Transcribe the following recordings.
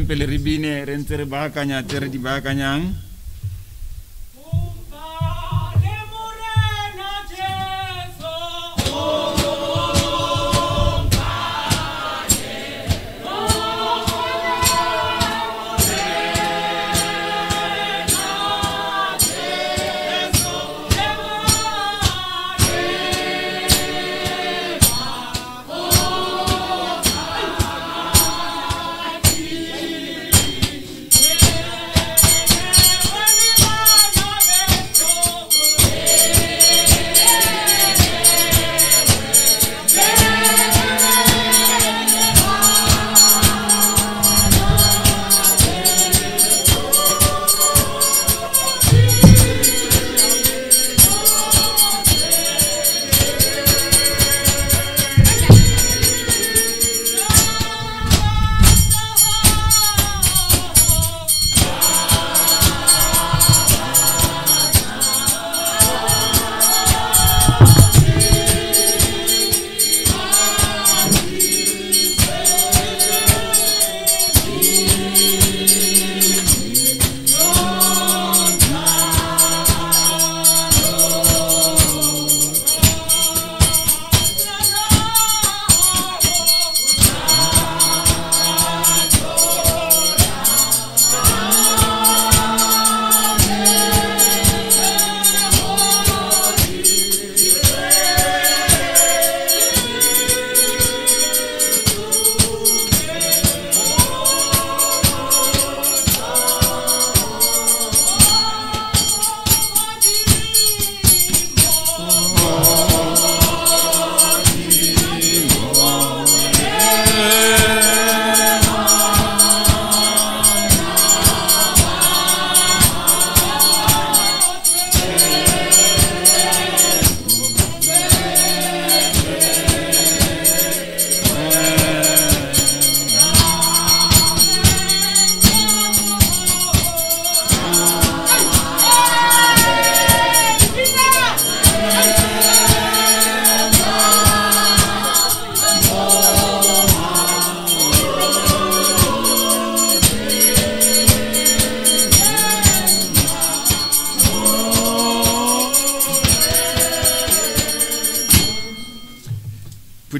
pele ribine rentere bakanya tere di bakanyang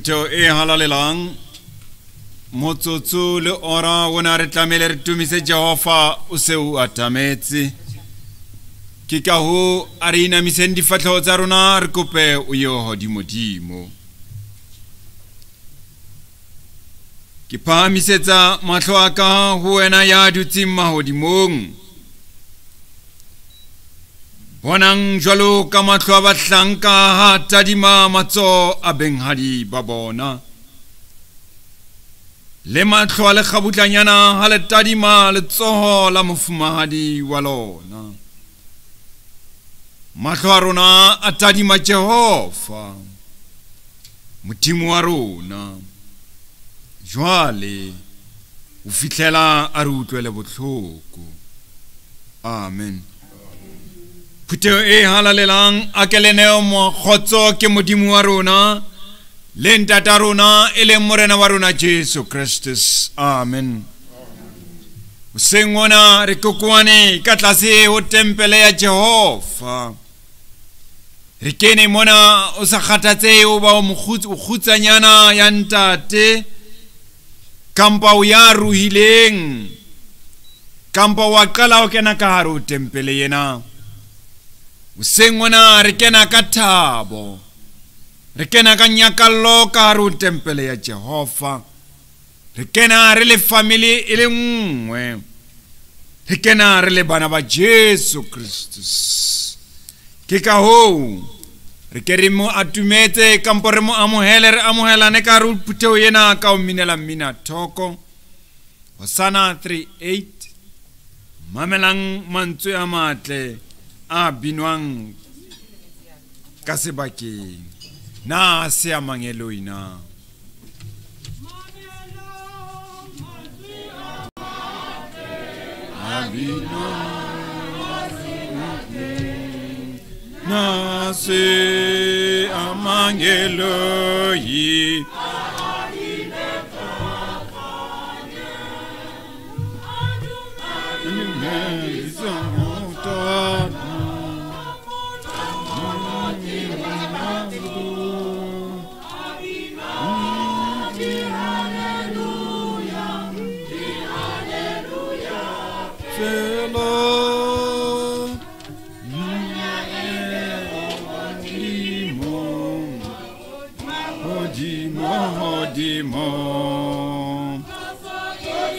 Phuthego e halalelang motsotso le ora wona re tlamele re tumise Jehova o se o atametse ke ka ho a re inamiseng difatlhego tsa rona re kope o ye hodimodimo ke phahamisetsa mahlo a ka ho wena ya dutseng mahodimong bonang jwalo ka mahlo a bahlanka ha tadima matso a benghadi ba bona le mahlo a le kgabutlanyana ha le tadima letsoho la mofumahadi wa lona mahlo a rona a tadima Jehova Modimo wa rona jwale o fihlela a re utlwele botlhoko amen Phuthego e halalelang a keleneo mo khotso ke Modimo wa rona le ntata rona e leng morena wa rona Jesu Christus amen o sengona re kokoane ka tlase ho tempele ya Jehova re kene mona o sa kgathatse o ba o kgutsanyana ya ntate kampa o ya ruhileng kampa wa qala o kena ka hare ho tempele yena o sengona re kena ka thabo re kena ka nyakallo ka hare ho tempele ya Jehova re kena re le family e le nngwe re kena re le bana ba Jesu Christus ke ka ho re ke re mo atumetse kampo re mo amohele re amohelane ka hare ho phuthego yena ka o minela mmina thoko Hosana 3:8 mamelang mantswe a matle a binwang ka sebakeng na se a mangeloina na se a mangeloi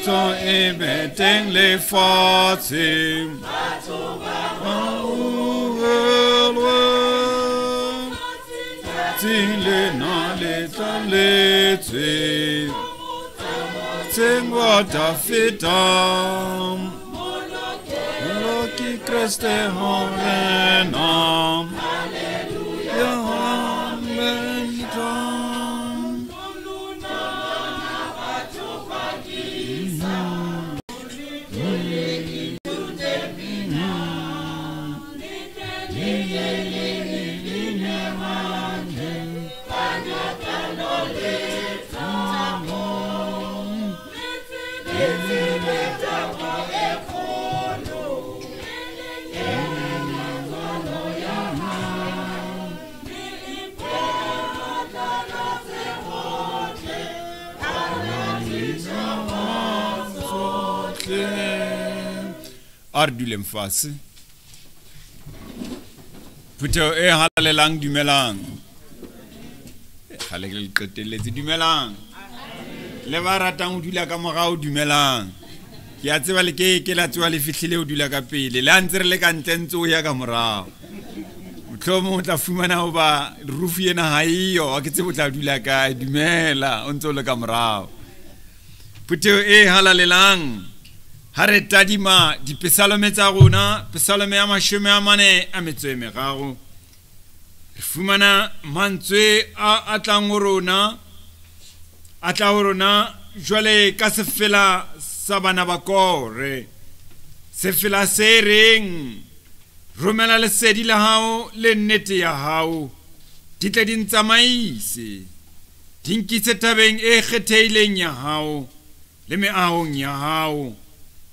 so e beteng le fatshe Tile na le tsaletswe tsengwa ta feta Moloki Kriste horena Hallelujah Hallelujah Ardulem face Phuthego e halalelang dumelang Hale le qetelletse dumelang le ba ratang ho dula ka morao dumelang ke a tseba le ke la tswa le fihlile ho dula ka pele le antse re le ka ntentse o ya ka morao motlomo o tla fumana ho ba roof yena ha iyo a ke tsebo tla dula ka dumela o ntse o le ka morao Phuthego e halalelang Hare tadima di pesalome tsa rona pesalome ya 43 re fumana mantswe a tlang ho rona a tla ho rona jwale ka sefela sa bana ba Kore sefela se reng romela lesedi la hao le nnete ya hao di tle di ntsamaise di nkise tabeng e kgethehileng ya hao le meahong ya hao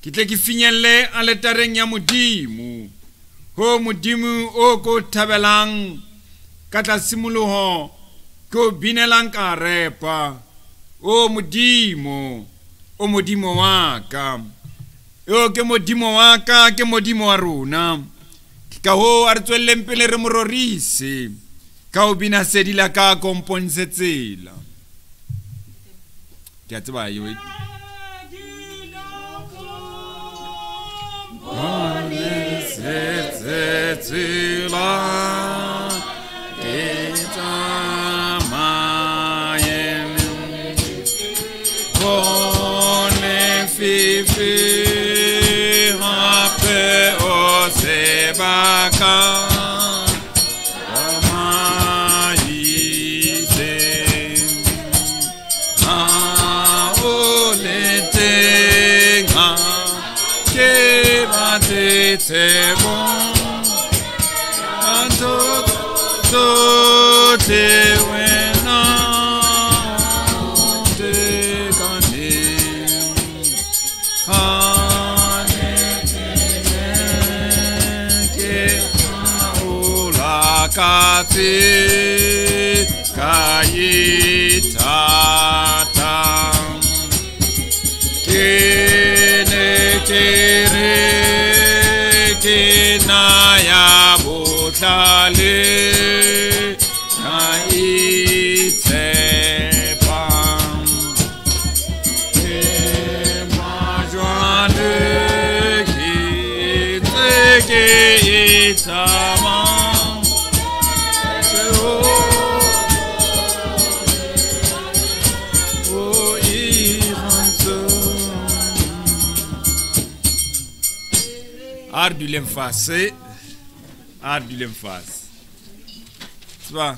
ke tle ke finyelle aletareng ya Modimo ho Modimo o ko thabelang ka tla simoloho ko binelang ka repa o modimo wa ka yo ke modimo wa ka ke modimo wa rona ka ho a re tswelleng pele re mororise ka o bina sedila ka komponsetsela ke a tseba yo komponsetsela c'est bon te wena te kane ke ula kate kayitata kene kere na ya botlale na itsepa ke majwane ke itama art du l'emphase tswa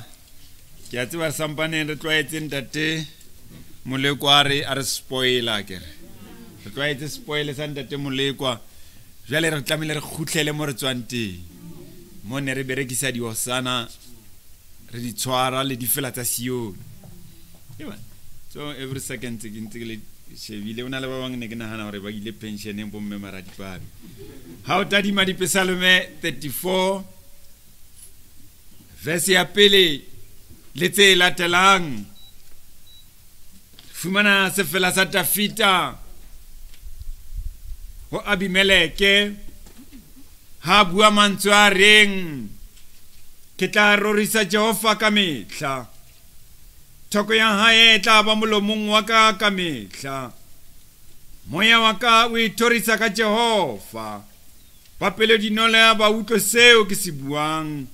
ke a tseba sampaneng re tlwaetseng tate molekwa a re spoiler ke re tlwaetse spoiler sa ntate molekwa jale re tlamile re khutlele mo re tswang teng mo ne re berekisa di hosana re di tshwara le di fela tsa Sione so every second ke ntse le shebile ona le ba bang ne ke nahana hore ba ile pensioneng bo mme mara dipabi ha o tadima Psalme 34 verse ya pele le tse latelang fumana se fela sa Dafita ho Abimeleke ha bua mantswe a reng ke tla rorisa Jehova ka mehla thoko ya hae tla ba molomong wa ka mehla moya wa ka o ithorisa ka Jehova ba pele dinole ba utlwe seo ke se buang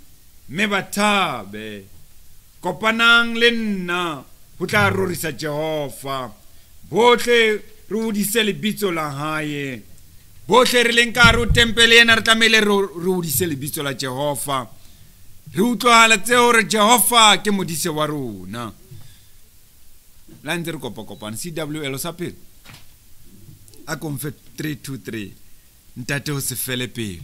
me ba thabe kopanang le nna ho tla rorisa Jehova botle re udise lebitso la hae botle re leng ka ro tempele ena re tlamele re udise lebitso la Jehova re utlwahala tseo re Jehova ke modise wa rona la ntse re kopakopana CWL sa pele a confet 323 ntate ho se fele pelo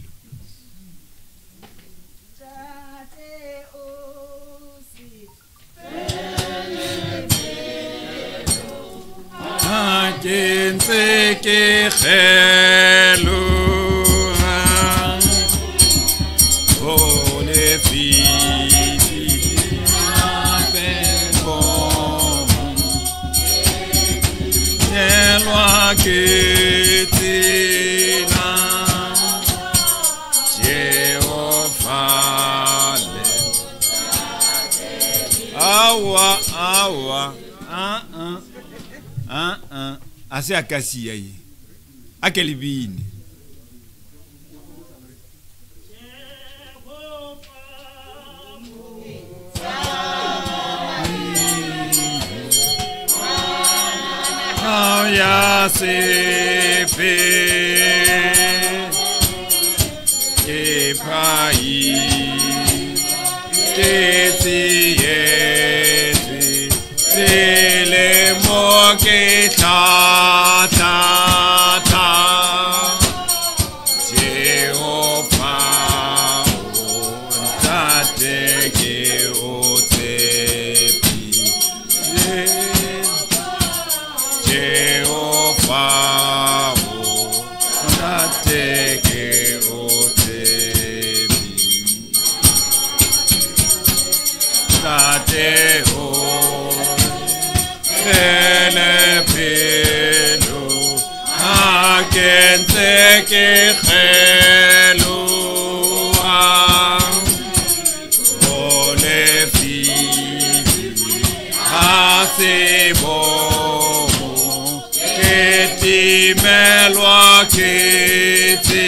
ha ke ntse ke khelo ho le que tina Jehovah awa ase akasi ai akelibini ya se pe ke pai ke tie le mo ke ta Jehovah ta te ke o te Jehovah le pelo a kentse ke khelo ole fi a se bo ke ti melwa ke ti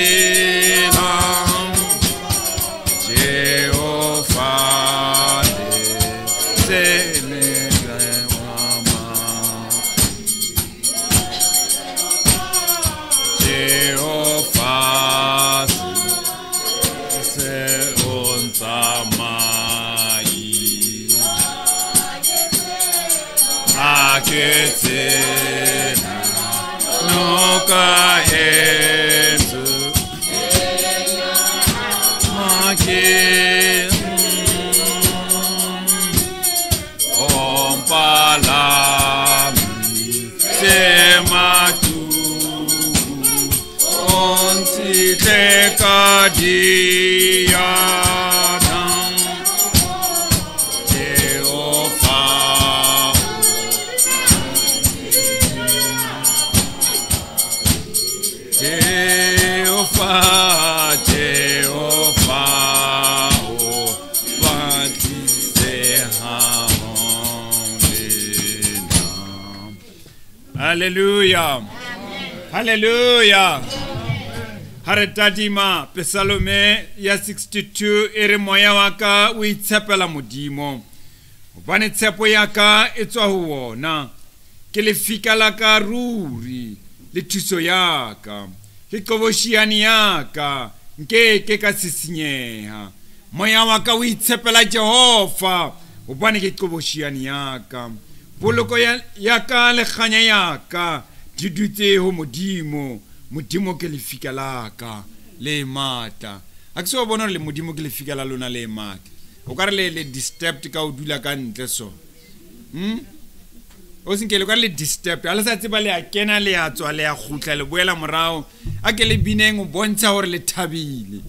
Hallelujah. Hallelujah. Hare tadima Psalme ya 62 ere moya waka o itshepela modimo. Hobane tshepo ya ka e tswa ho wona. Ke lefika la ka ruri le thuso ya ka. Ke qoboshiani ya ka nke ka sisinyeha. Moya waka o itshepela Jehova. Hobane ke qoboshiani ya ka. Poloko ya ka le kganya ya ka di dutse ho modimo ke lefika la ka le mata a ke se o bona le modimo ke lefika la lona le mata o ka re le disturbed ka o dula ka ntle so o sinkele ka le disturbed ala sa tseba le a kena le a tswa le a khutla le boela morao a ke le bineng o bontsha hore le thabile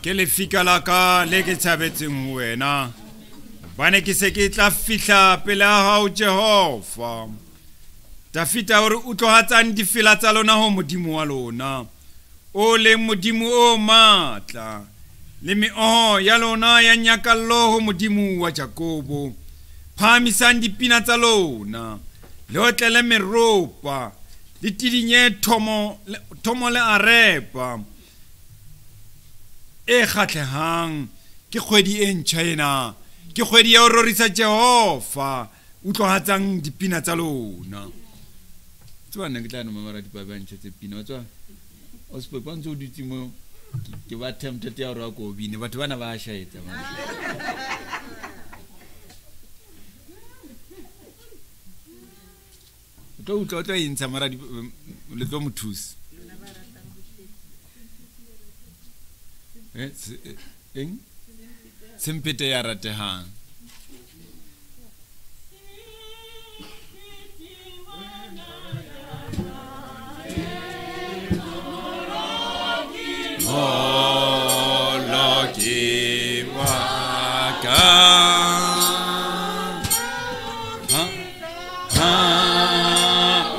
ke lefika la ka le ke tshabetseng ho wena bane ke se ke tla fihla pele ha hao Jehova Dafita hore o tlohatsang difela tsa lona ho modimo wa lona o le modimo o matla le meoho ya lona ya nyakallo ho modimo wa Jakobo phamisang dipina tsa lona le ho tlele meropa le tidinye thomo le arepa e kgatlehang ke kgwedi e ntjha ena ke kgwedi ya ho rorisa Jehova o tlohatsang dipina tsa lona tswa nna ke tla noma mara dipabantse tse pina tswa o se pantse o dutse mo ke ba tempted ya hore go bine batho bana ba shaetsa mara tlo intsha mara le tlo mothusi sempete ya ratehang Lord, waka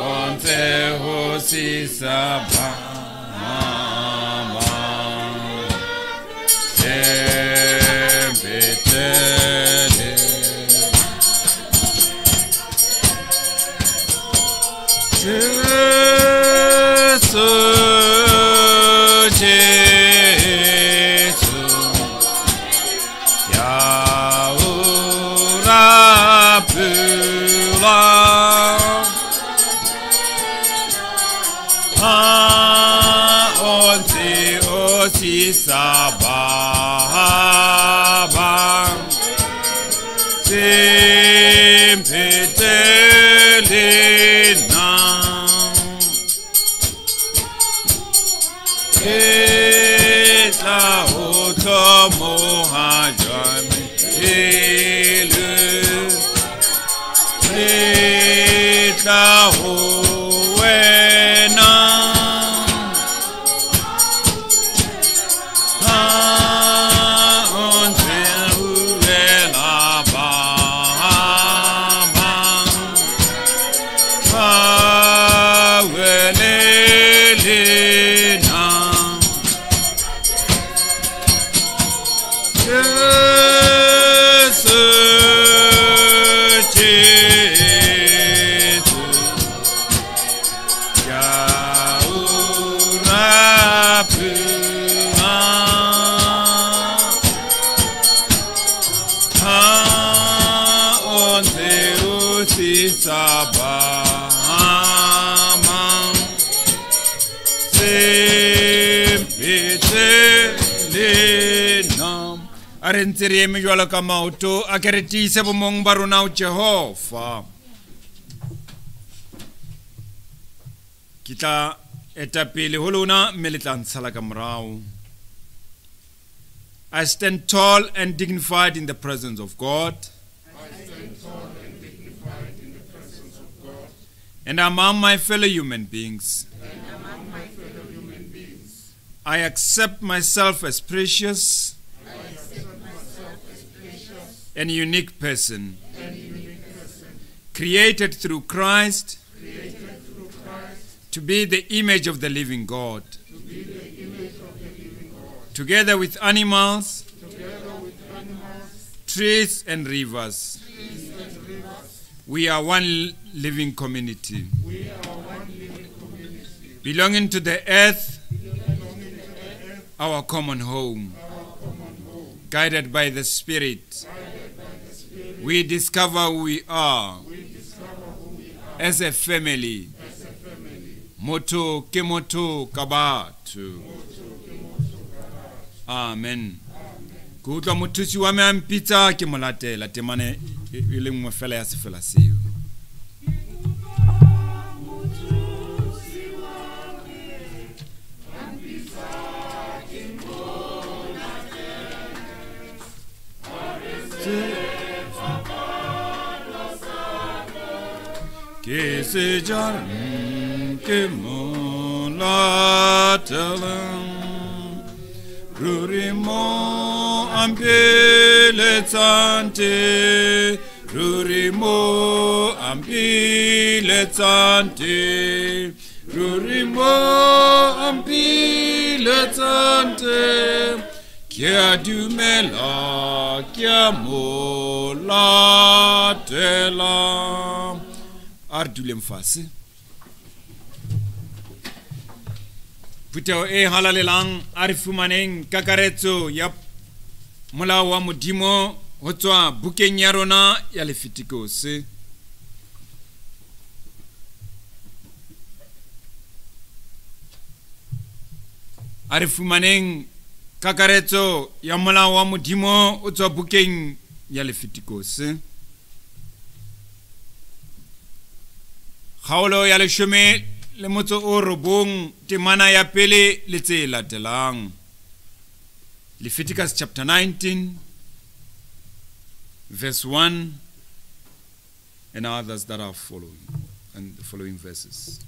on te hosi sabah Arentiri mi jwalo ka maoto a ke re tiise bomong ba rona o Jehova kita etapele ho lona mme le tla ntshala ka morao. I stand tall and dignified in the presence of God. And among my fellow human beings. I accept myself as precious and unique person, created through Christ, to be the image of the living God. Together with animals, trees and rivers, we are one living community, belonging to the earth, our common home. Guided by the Spirit, we discover who we are as a family. Moto ke moto ka batho. Amen. Go utlwa mothusi wa me a mpitsa ke molatela temane e le nngwe fela ya sefela seo. Que se jarn que molatela ruri mo ambeletsante, ruri mo ambeletsante, ruri mo ambeletsante. Kia dumela, kia mo latela. Ar dulem fatshe. Puteo e halalelang a re fumaneng kakaretso ya molao wa Modimo ho tswa bukeng ya rona ya Levitikose. A re fumaneng kakaretso ya molao wa Modimo ho tswa bukeng ya Levitikose. Kgaolo ya 19 temana ya pele le tse latelang. Leviticus chapter 19 verse 1 and others that are following, and the following verses.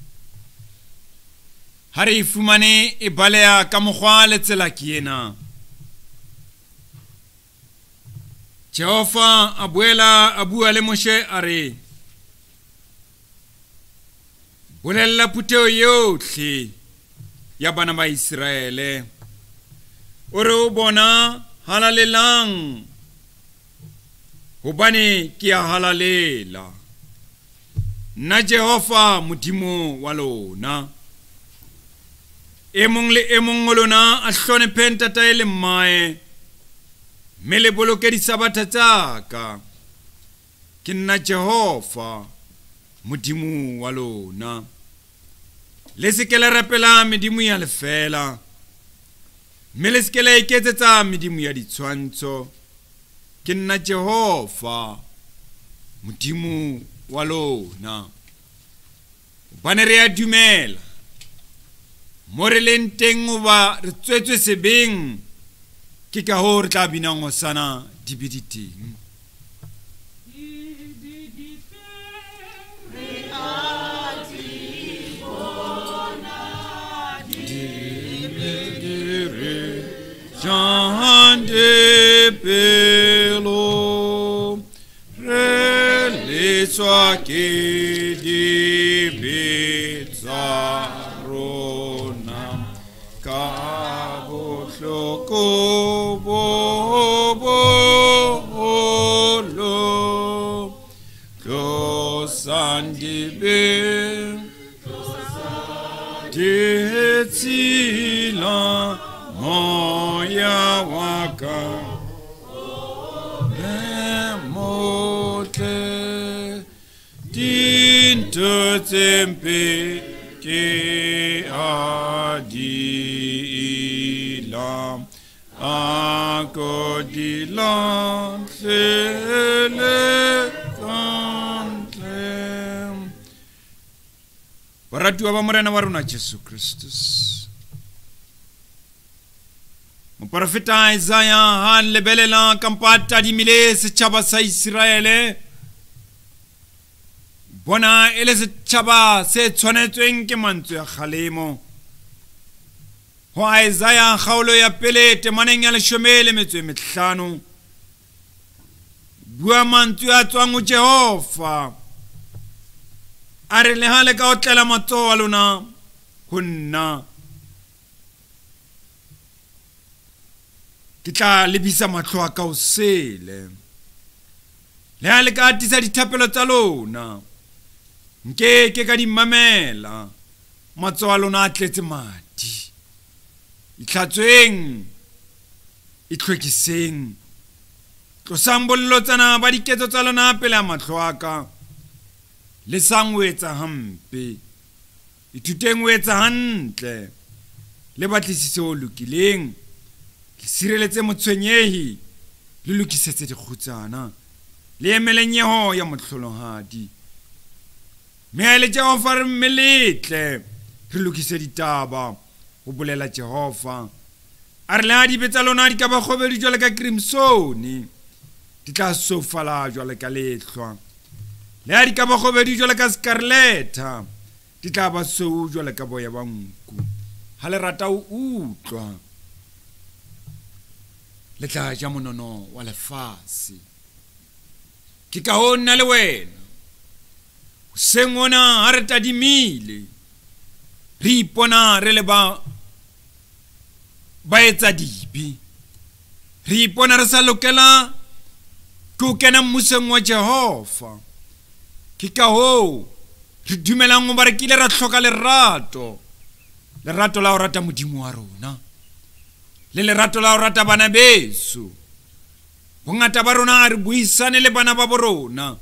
Hari fumane e balea ka mokgwa le tsela ke ena. Jehova a bua le Moshe a re, bolella puteo yohle ya bana ba Israele, o re o bona halalelang, hobane ke a halalela, nna Jehova Modimo wa lona. E mong le e mong lona a hlonephe ntatae le mmae, mme le boloke disabata tsaka. Ke nna Jehova Modimo wa lona. Le se ke le rapela medimo ya lefela, mme le se ke le iketsetsa medimo ya ditshwantsho. Ke nna Jehova Modimo wa lona. Bane re a dumela mo re leng teng goba re tswetswe sebeng, ke ka hoo re tla binang hosana dibiditeng. Chante pelo re le tswa ke di bitsarona ka bohloko bolo tlosandibe tetsila moya waka motle dinto tsempe ke adila akodila tlele kantle. Baratuwa ba morena wa rona Jesu Kristus, Moprofeta Isaiah ha lebelela kampata dimile setjhaba sa Israele, bona ele setjhaba se tshwanetsweng ke mantswe ya kgalemo. Ho Isaiah kgaolo ya pele temaneng ya 15 bua mantswe a tswang ho Jehova, a re le hale ka otlela matsoho a lona ho nna, ke tla lebisa mahlo a ka hosele, le ha le ka atisa dithapelo tsa lona, nke ke ka di mamela. Matsoho a lona a tletse madi, itlhatsweng, itlhwekiseng, tlosang bollotsana ba diketso tsa lona pele a mahlo a ka, le sang ho etsa hampe, ithuteng ho etsa hantle, le batlisise ho lokileng, le sireletse motshwenyehi, le lokisetse dikgutsana, le emele nyeho ya mohllohadi. Mme le Jehova re mmeletle, re lokise ditaba, ho bolela Jehova. A re le ha dibe tsa lona di ka ba kgobedu jwale ka crimson, di tla sofala jwale ka lehlwa. Le ha di ka ba kgobedu jwale ka scarleta, di tla ba sou jwale ka boya ba nku. Ha le rata ho utlwa, le tla ja monono wa lefase. Ke ka ho nna le wena sengona ha re tadimile re ipona re le ba etsa dibi, re ipona re sa lokela ke kena mmuseng wa Jehova. Ke ka ho re dumelang ba re kile ra hloka lerato la ho rata modimo wa rona le lerato la ho rata bana beso. Bongata ba rona ha re buisane le bana ba borona,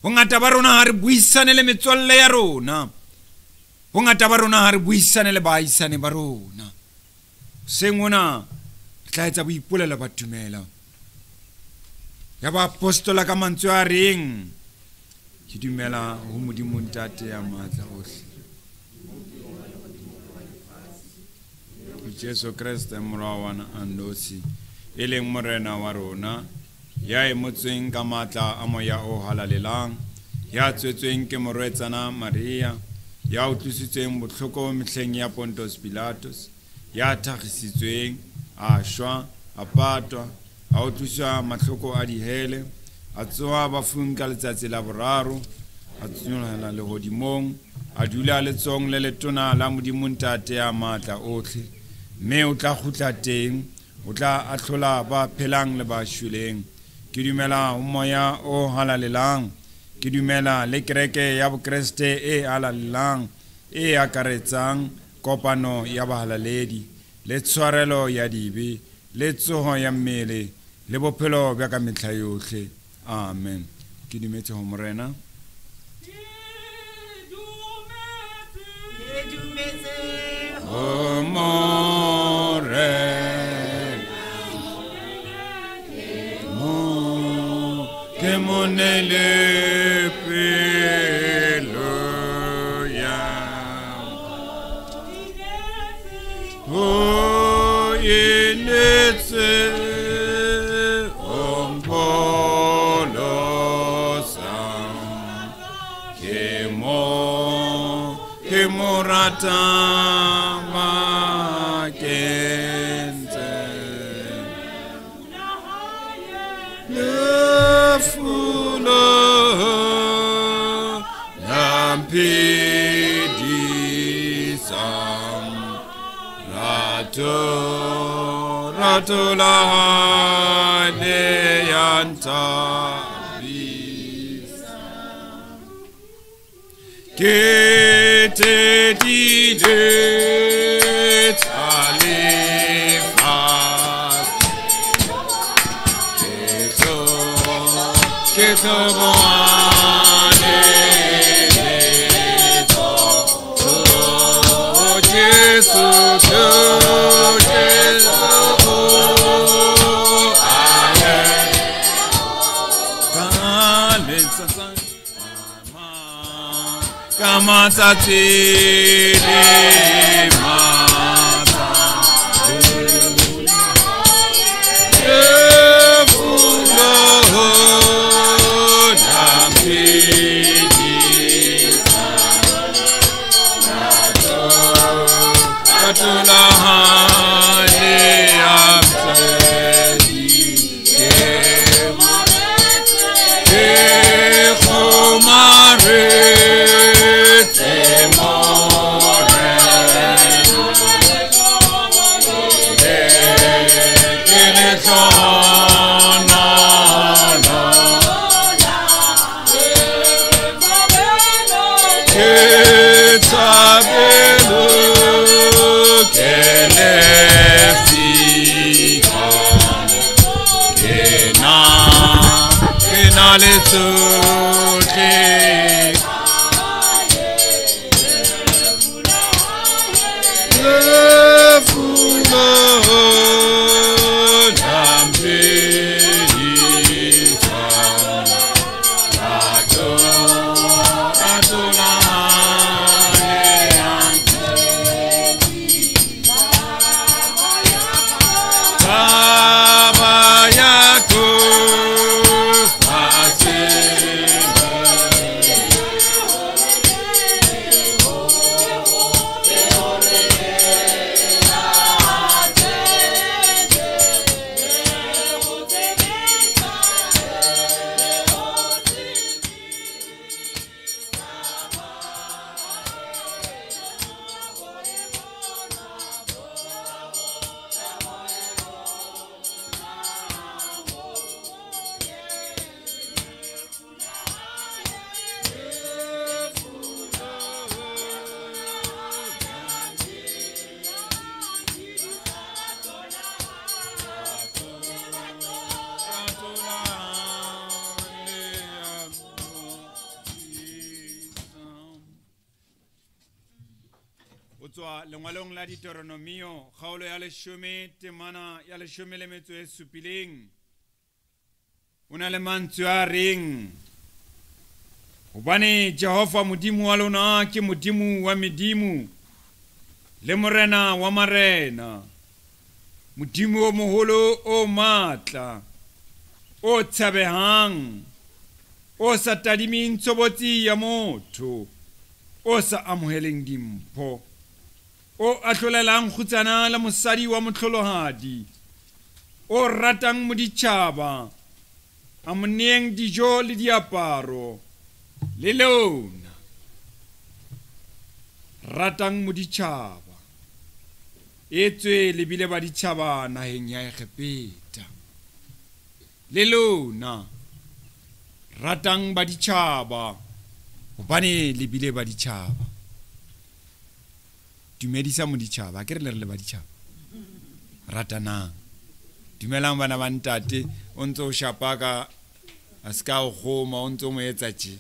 bongata ba rona ha re buisane le metswalle ya rona, bongata ba rona ha re buisane le baahisane ba rona. Sengona tla etsa boipolela ba dumela ya ba apostola ka mantswe a reng ke dumela ho Modimo Ntate ya matla ohle, Jesu Kriste morawana andosi e leng morena wa rona, ya emotsweng ka matla a moya o halalelang, ya tswetsweng ke morwetsana Maria, ya utlwisitsweng botlhoko mehleng ya Pontius Pilatus, ya thagisitsweng a shwa a patwa a utlwiswa mahloko a dihele, a tsoha bafung ka letsatsi la boraro, a tsohela lehodimong, a dula letsong le letona la Modimo Ntate ya matla ohle, mme o tla kgutla teng, o tla ahlola ba phelang le ba shweleng. Ke dumela ho moya o halalelang, ke dumela le kereke ya bokreste e halalelang e akaretsang kopano ya bahalaledi le tshwarelo ya dibe le tsoho ya mmele le bophelo bja ka mehla yohle. Amen. Ke dumetse ho morena. O que monele pelo ya o yenetse ompolosa que morata Rato la ne yanta bisa que te dide talifas que to boane Jesus Matsatsi le mata efulo nampidi katula hane amsedi ke khomare que lengwalong la Deuteronomio kgaolo ya 10 temana ya 17 o na le mantswe a reng hobane Jehova modimo wa lona ke modimo wa medimo le morena wa marena modimo o moholo o matla o tshabehang o sa tadiming tshobotsi ya motho o sa amoheleng dimpho o ahlolelang kgutsana la mosadi wa motlholohadi o ratang moditjhaba a moneng dijo le diaparo le lona ratang moditjhaba etswe lebile ba ditjhaba naheng ya Egepeta le lona ratang ba ditjhaba hobane lebile ba ditjhaba dumedisa moditjhaba ke re le ba ditjhaba ratanang dumelang bana ba ntate o ntse o shapaka a ska o goma o ntse o mo etsa tje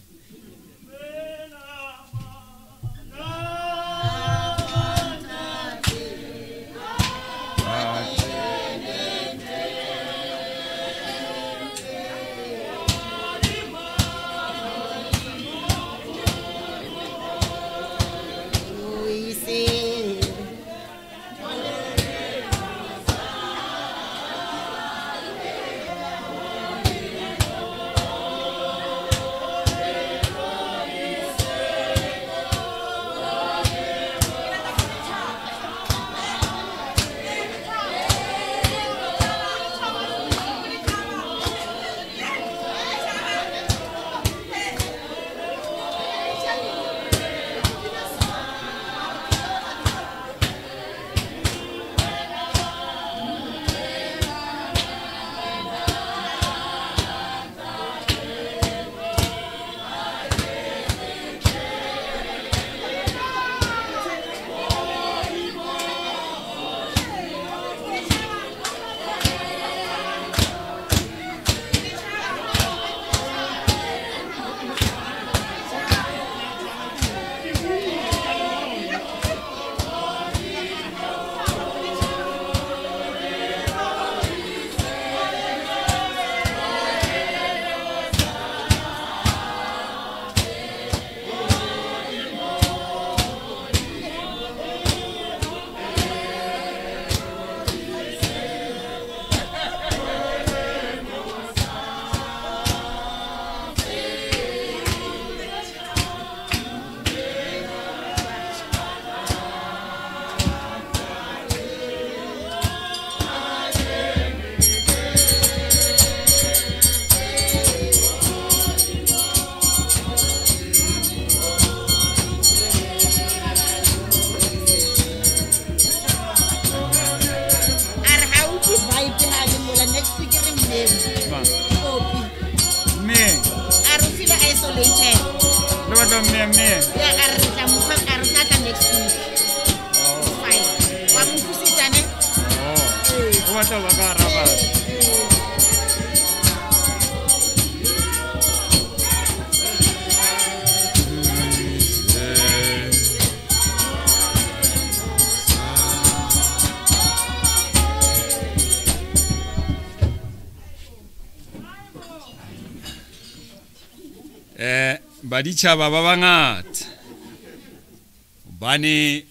baditjhaba ba bangata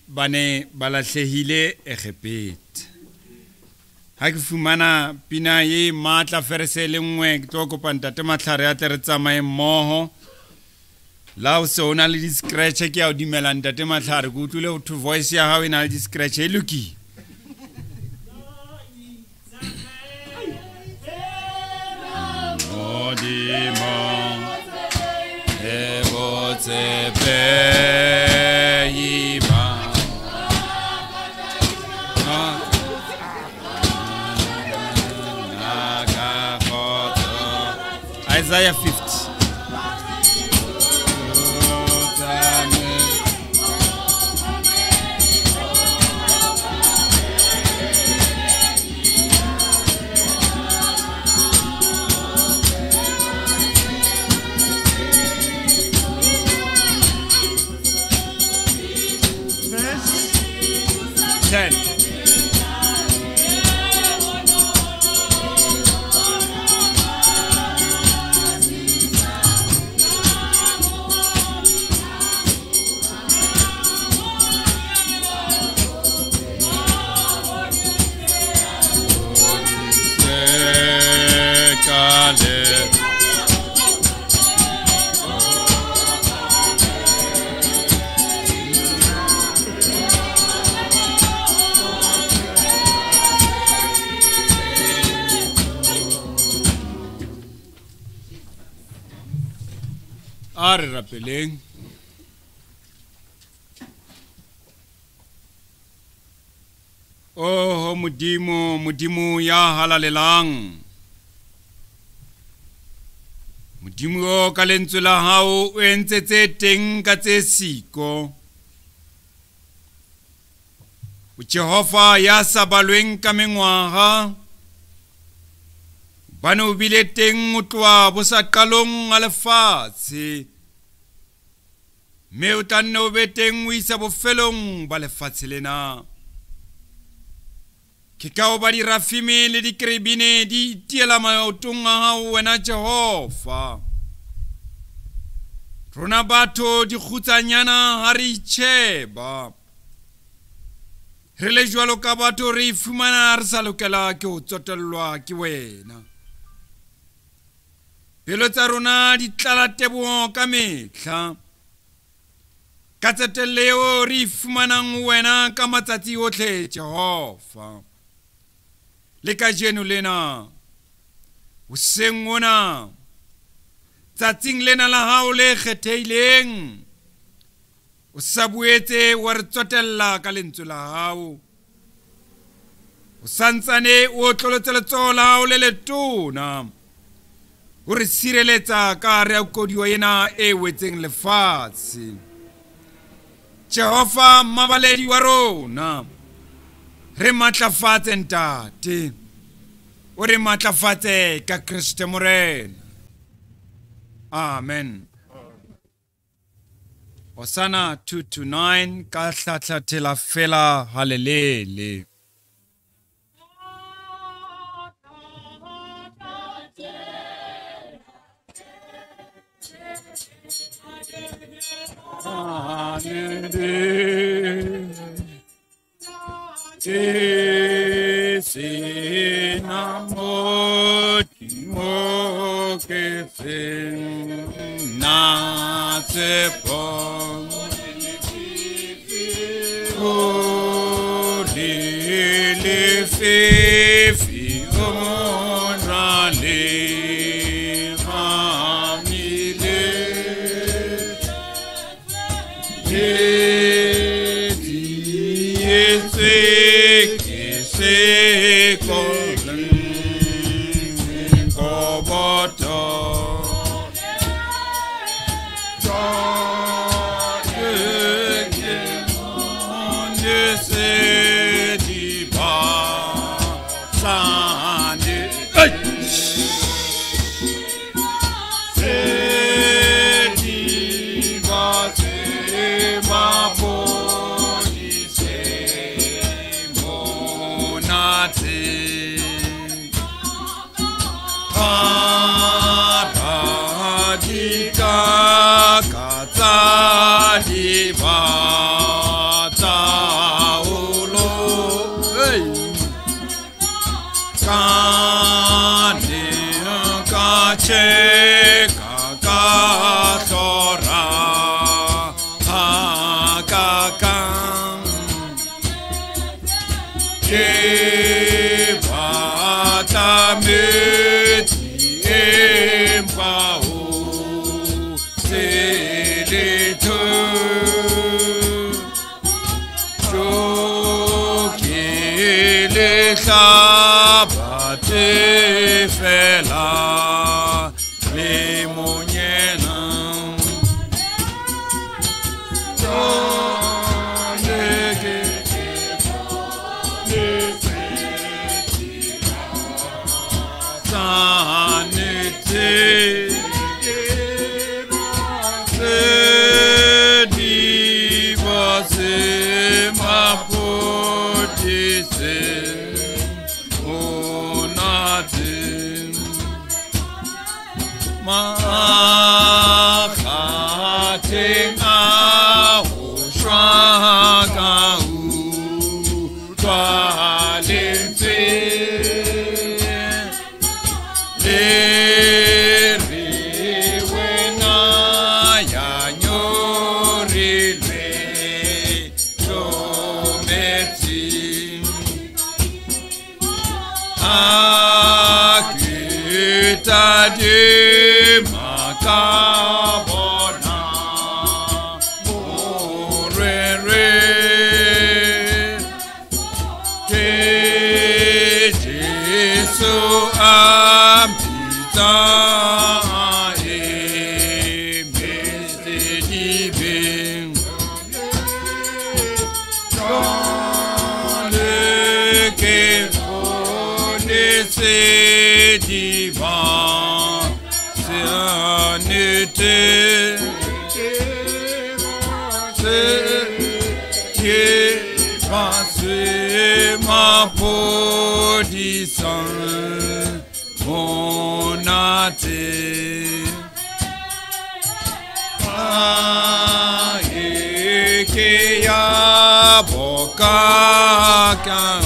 bane balahlehile Egepeta ha ke fumana pina ye matla ferese le nngwe ke tlo kopa ntate Matlhare a tle re tsamaye mmoho la o se ona le di scratch ke a dumela ntate Matlhare ke utlwile ho thu voice ya hao ena le di scratch e loki Isaiah 50. a re rapeleng. Oh Modimo, Modimo ya halalelang. Modimo o ka lentswe la hao o entse tse teng ka tse siko. O Jehova ya sa balweng ka mengwaga. Bane o bile teng o tloa bo sa qalong a lefatshe. Mme o tla nne o be teng o isa bofelong ba lefatshe lena. Ke ka o ba dirafimi le dikeribine di tiela maotong a hao wena Jehova. Rona batho di kgutsanyana ha re itjheba. Re le jwalo ka batho re ifumana re sa lokela ke ho tsotellwa ke wena. Pelo tsa rona di tlala teboho ka mehla. Ka tsetelleo re ifumanang wena ka matsatsi ohle Jehova. Le kajeno lena, hoseng ona, tsatsing lena la hao le kgetheileng, o sa boetse wa re tsotella ka lentswe la hao. O santsane o tlolotse letsoho la hao le letona, o re sireletsa ka hare ya koduwa ena e wetseng lefatshe. Jehova mabaledi wa rona, re matlafatse ntate, o re matlafatse ka Kriste Morena. Amen. Hosana 2-9 ka hlatlatela fela halelele. Akita di makabod Jesu ampita c'est divin, c'est un été, c'est ma peau disant mon athée. Et qu'il y a boca qu'un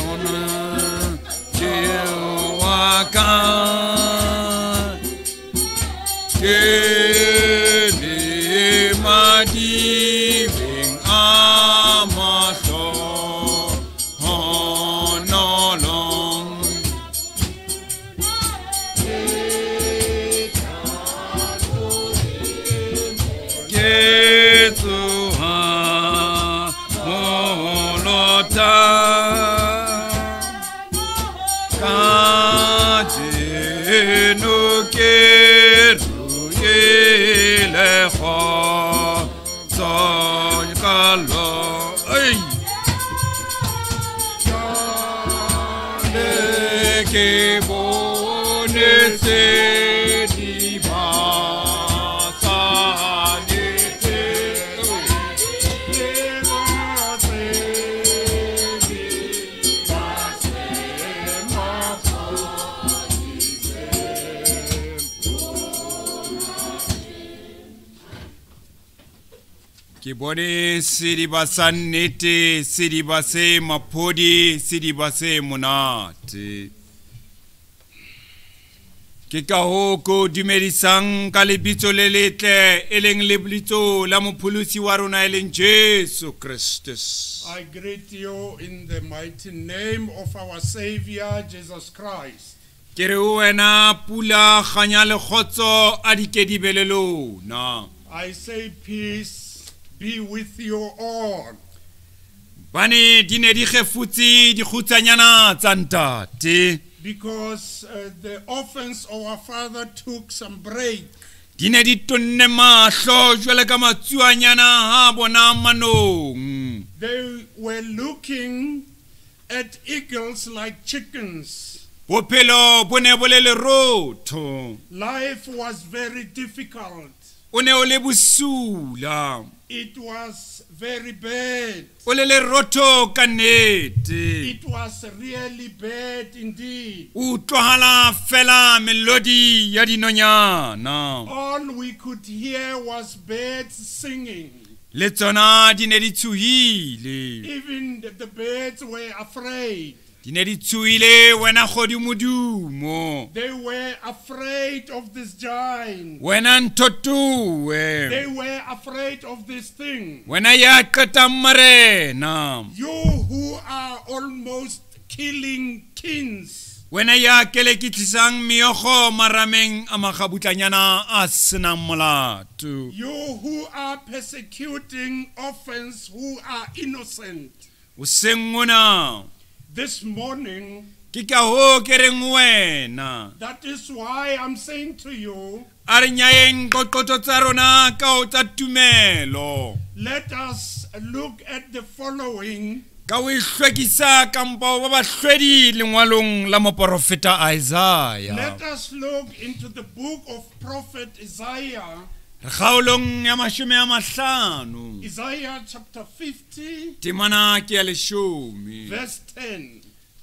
Kibone sidiba sanete sidiba se mapodi sidiba se monate ke ka hoko dumerisang ka lebitso le letle eleng lebitso la mopholosi wa rona eleng Jesu Christus. I greet you in the mighty name of our Savior Jesus Christ. Ke re wena pula ganya le khotso a dikedibelelo na. I say peace be with you all. Bane dine di khefutsi di khutsanyana tsa ntate. Because the offense of our father took some break. Dine di tonne mahlo jwale ka matsuanyana ha bona manong. They were looking at eagles like chickens. Bophelo bone bo le lerotho. Life was very difficult. O ne o le busula. It was very bad. O le lerotho ka nnete. It was really bad indeed. O tlohala fela melodi ya dinonyana. All we could hear was birds singing. Le tsona di ne di tshohile. Even the birds were afraid. Di ne di tshohile wena godimodumo. They were afraid of this giant. Wena ntotuwe. They were afraid of this thing. Wena ya qeta marena. You who are almost killing kings. Wena ya kelekitlisang miyokgo marameng a magabutlanyana a senang molato. You who are persecuting orphans who are innocent. O sengona. This morning, Ke ka ho ke reng wena. that is why I'm saying to you, A re nyayeng qoqotho tsa rona ka ho tsa tumelo. let us look at the following. Ka o ihlwekisa kampo ba bahlwedi lengwalong la moprofeta Isaiah. Let us look into the book of prophet Isaiah. Re kgaolong ya 50. Isaiah chapter 50, Temana ke ya 10. verse 10.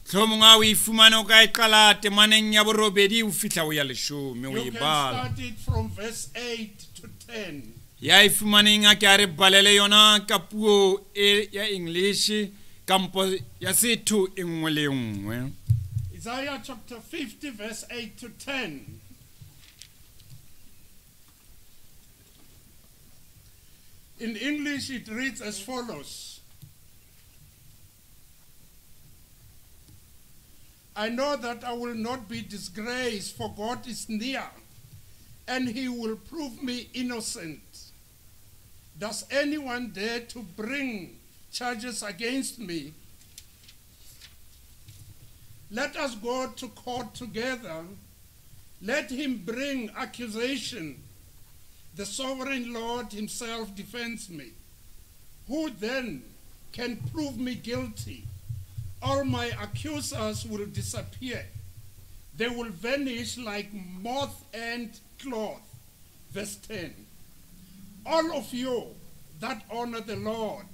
Tlhomonga o ifumane o ka e qala temaneng ya borobedi o fihla o ya 10 o You e can bala. start it from verse 8 to 10. Ya ifumaneng a ke a re balele yona ka puo e ya English kampo ya setho e nngwe le nngwe. Isaiah chapter 50, verse 8 to 10. In English, it reads as follows. I know that I will not be disgraced, for God is near, and he will prove me innocent. Does anyone dare to bring charges against me? let us go to court together. Let him bring accusation. The sovereign Lord himself defends me. Who then can prove me guilty? All my accusers will disappear. They will vanish like moth and cloth. Verse 10. All of you that honor the Lord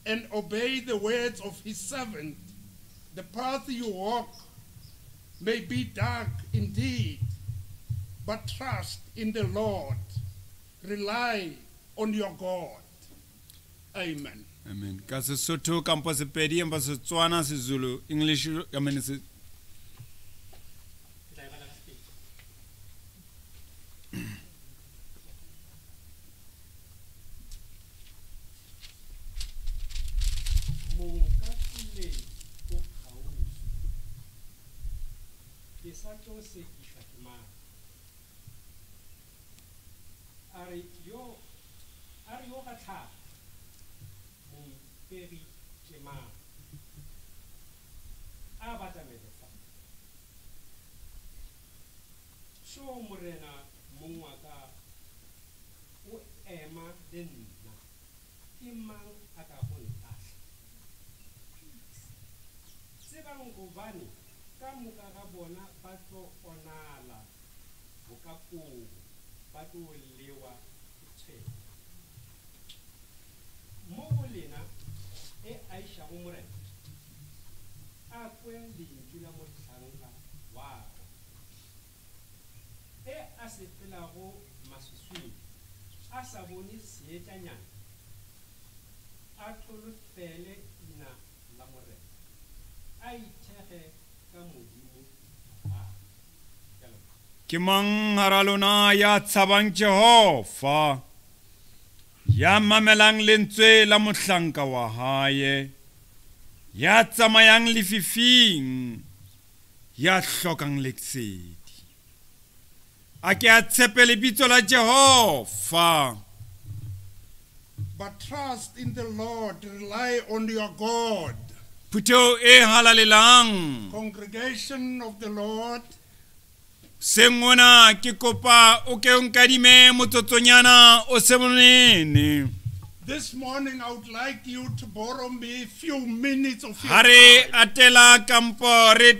and obey the words of his servant, the path you walk may be dark indeed, but trust in the Lord. Rely on your God. Amen. Amen. Ka Sesotho kampo Sepedi empa Setswana Sezulu English amen se Morena mongwaka o ema le nna ke mang a ka go ntahla tsebang gobane ka moka ga bona ba tlo onala bokakong ba tlo lewa tshweu mo go lena e Aisha go morena a kwe lentswe la motlhanka wa a se pelago masusui a sa bone seetanyana a tholofele ina la morena a ithege ka modimo ke mang hara lona ya tshabang Jehova ya mamelang lentswe la mohlanka wa hae ya tsamayang lefifing ya hlokang leksedi a ke a tshepe lebitso la Jehova. But trust in the Lord, rely on your God. Phutheo e halalelang Congregation of the Lord, sengona ke kopa o ke o nkadime motsotsonyana o se monene. this morning I would like you to borrow me a few minutes of your Hare time atela kampo re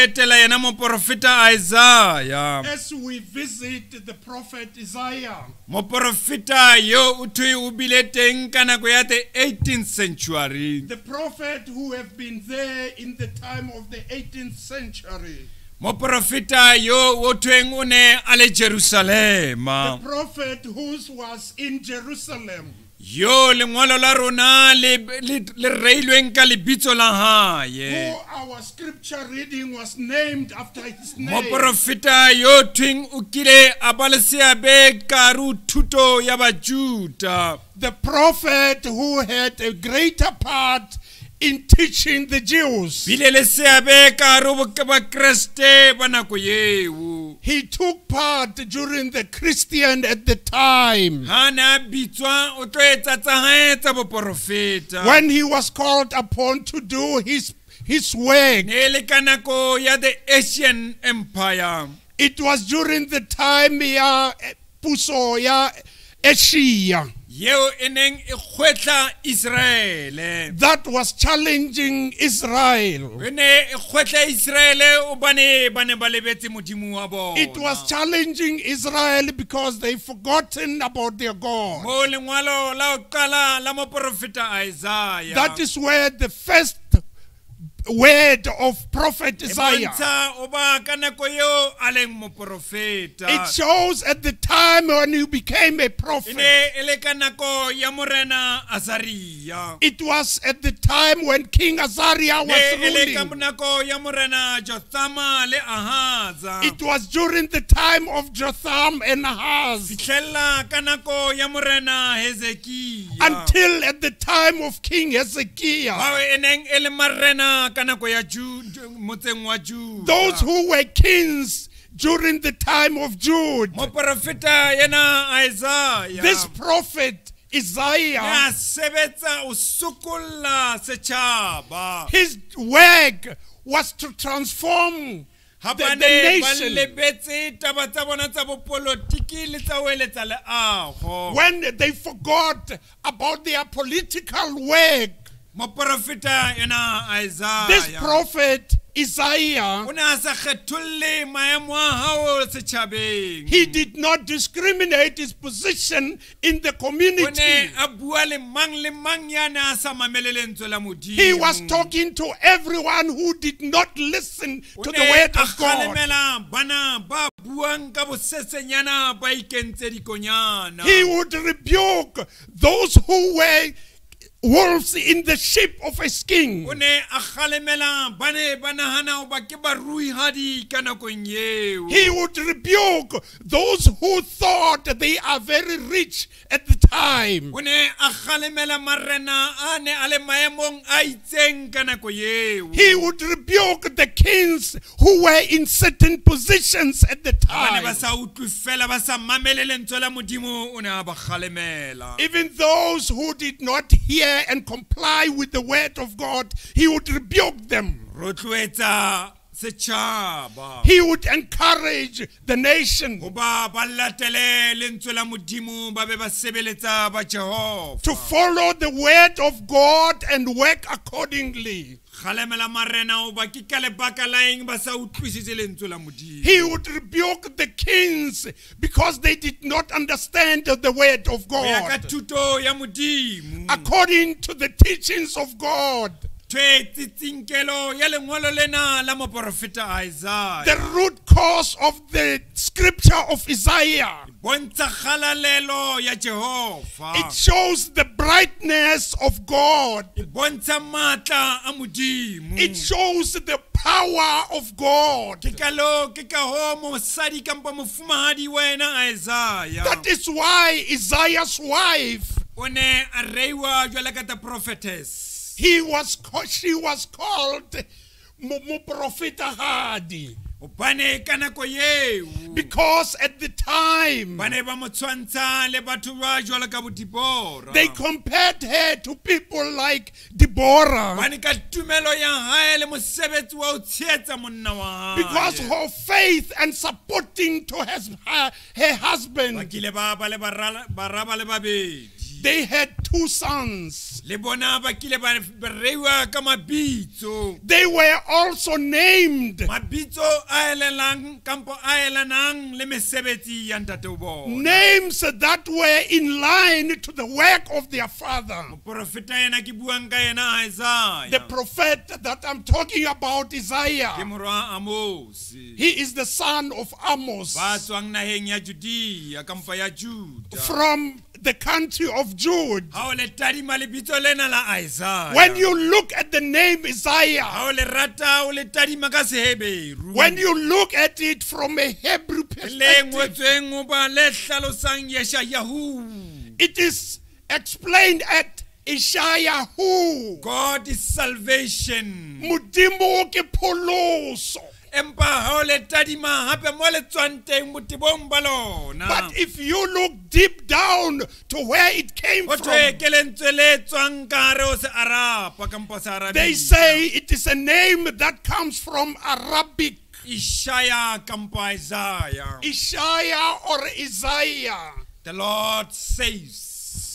etela yena moprofeta Isaiah. as we visit the prophet Isaiah. Moprofeta yo o thwe o bile teng ka nako ya the 18th century. The prophet who have been there in the time of the 18th century. Moprofeta yo o thweng o ne a le Jerusalema. The prophet who was in Jerusalem. Yo lengwalo la rona le reilweng ka lebitso la Who hae. our scripture reading was named after his name. Moprofeta yo thweng o kile a ba le seabe ka ru thuto ya Bajuda. The prophet who had a greater part in teaching the Jews. Bile le seabe ka ru ba Kriste ba nako yeo. He took part during the Christian at the time. Hana bitswa o tlo etsa tsa hae tsa boprofeta. When he was called upon to do his work. Ne le ka nako ya the Asian Empire. It was during the time ya puso ya Asia Yeo eneng e khwetla Israel. that was challenging Israel. Ene e khwetla Israel o bane ba lebetse modimo wa bona. It was challenging Israel because they forgotten about their God. Mo lengwalo la o qala la moprofeta Isaiah. That is where the first word of prophet Isaiah. It shows at the time when you became a prophet. It was at the time when King Azariah was ruling. It was during the time of Jotham and Ahaz. Until at the time of King Hezekiah. Those who were kings during the time of Jude. This prophet Isaiah, his work was to transform ha the ba ne ba nation. lebetse taba tsa bona tsa bopolotiki le tsa ho eletsa leago. When they forgot about their political work, Moprofeta yena Isaiah this prophet Isaiah, o ne a sa kgetholle maemo a hao setjhabeng. he did not discriminate his position in the O community. ne a bua le mang ya ne a sa mamele lentswe la Modimo. He was talking to everyone who did not listen O to ne the word a of God. kgalemela bana ba buang ka bosesenyana ba ikentse dikonyana. He would rebuke those who were wolves in the sheep of a skin. O ne a kgalemela ba ne ba nahana hoba ke baruihadi ka nakong eo. He would rebuke those who thought they are very rich at the time. O ne a kgalemela marena a ne a le maemong a itseng ka nako eo. He would rebuke the kings who were in certain positions at the Ba ne ba time. sa utlwe fela ba sa mamele lentswe la Modimo, o ne a ba kgalemela. Even those who did not hear and comply with the word of God, he would rebuke them. Rotloetsa setjhaba He would encourage the nation hoba ba latele lentswe la Modimo ba be ba sebeletsa ba Jehova. to follow the word of God and work accordingly. Kgalemela marena hoba ke ka lebaka la eng ba sa utlwisise lentswe la Modimo. He would rebuke the kings because they did not understand the word of Ho ya ka God. thuto ya Modimo. According to the teachings of God, Tsinkelo ya lengolo lena la moprofeta Isaiah. the root cause of the scripture of Isaiah, Bontsha kgalalelo ya Jehova. it shows the brightness of God. Bontsha matla a Modimo. It shows the power of God. Ke ka ho mosadi kampo mofumahadi wena Isaiah. That is why Isaiah's wife, O ne a reiwa jwalo ka the prophetess. she was called Moprofetahadi, Opane ka nako eo. because at the time Ba ne ba mo tshwantsha le batho ba jwalo ka bo Dibora. they compared her to people like Deborah, Ba ne ka tumelo ya hae le mosebetsi wa ho tshehetsa monna wa hae. because her faith and supporting to her Ba husband. kile ba le baraba le babedi. They had 2 sons. Le bona ba kile ba reiwa ka mabitso. They were also named Mabitso a elelang kampo a elanang le mesebetsi ya ntate o bona. names that were in line to the work of their father. Moprofeta yena ke buang ka yena Isaiah. The prophet that I'm talking about, Ke Isaiah, morwa Amos. he is the son of Amos Ba tswang naheng ya Judea kampo ya Juda. from the country of Jude. Ha o le tadima lebitso lena la Isaiah. When you look at the name Isaiah, Ha o le rata o le tadima ka Seheberu. when you look at it from a Hebrew le perspective, ngotsweng ho ba le hlalosang Yeshayahu. it is explained at Ishayahu. God is salvation. Modimo ke pholoso. Empa ha o le tadima hape mo le tswang teng botebong ba lona. But if you look deep down to where it came Ho from, thwe ke lentswe le tswang ka hare ho se Arapa kampo se Arabic. they say it is a name that comes from Arabic. Ishaya kampo Isaiah. Ishaya or Isaiah. The Lord saves.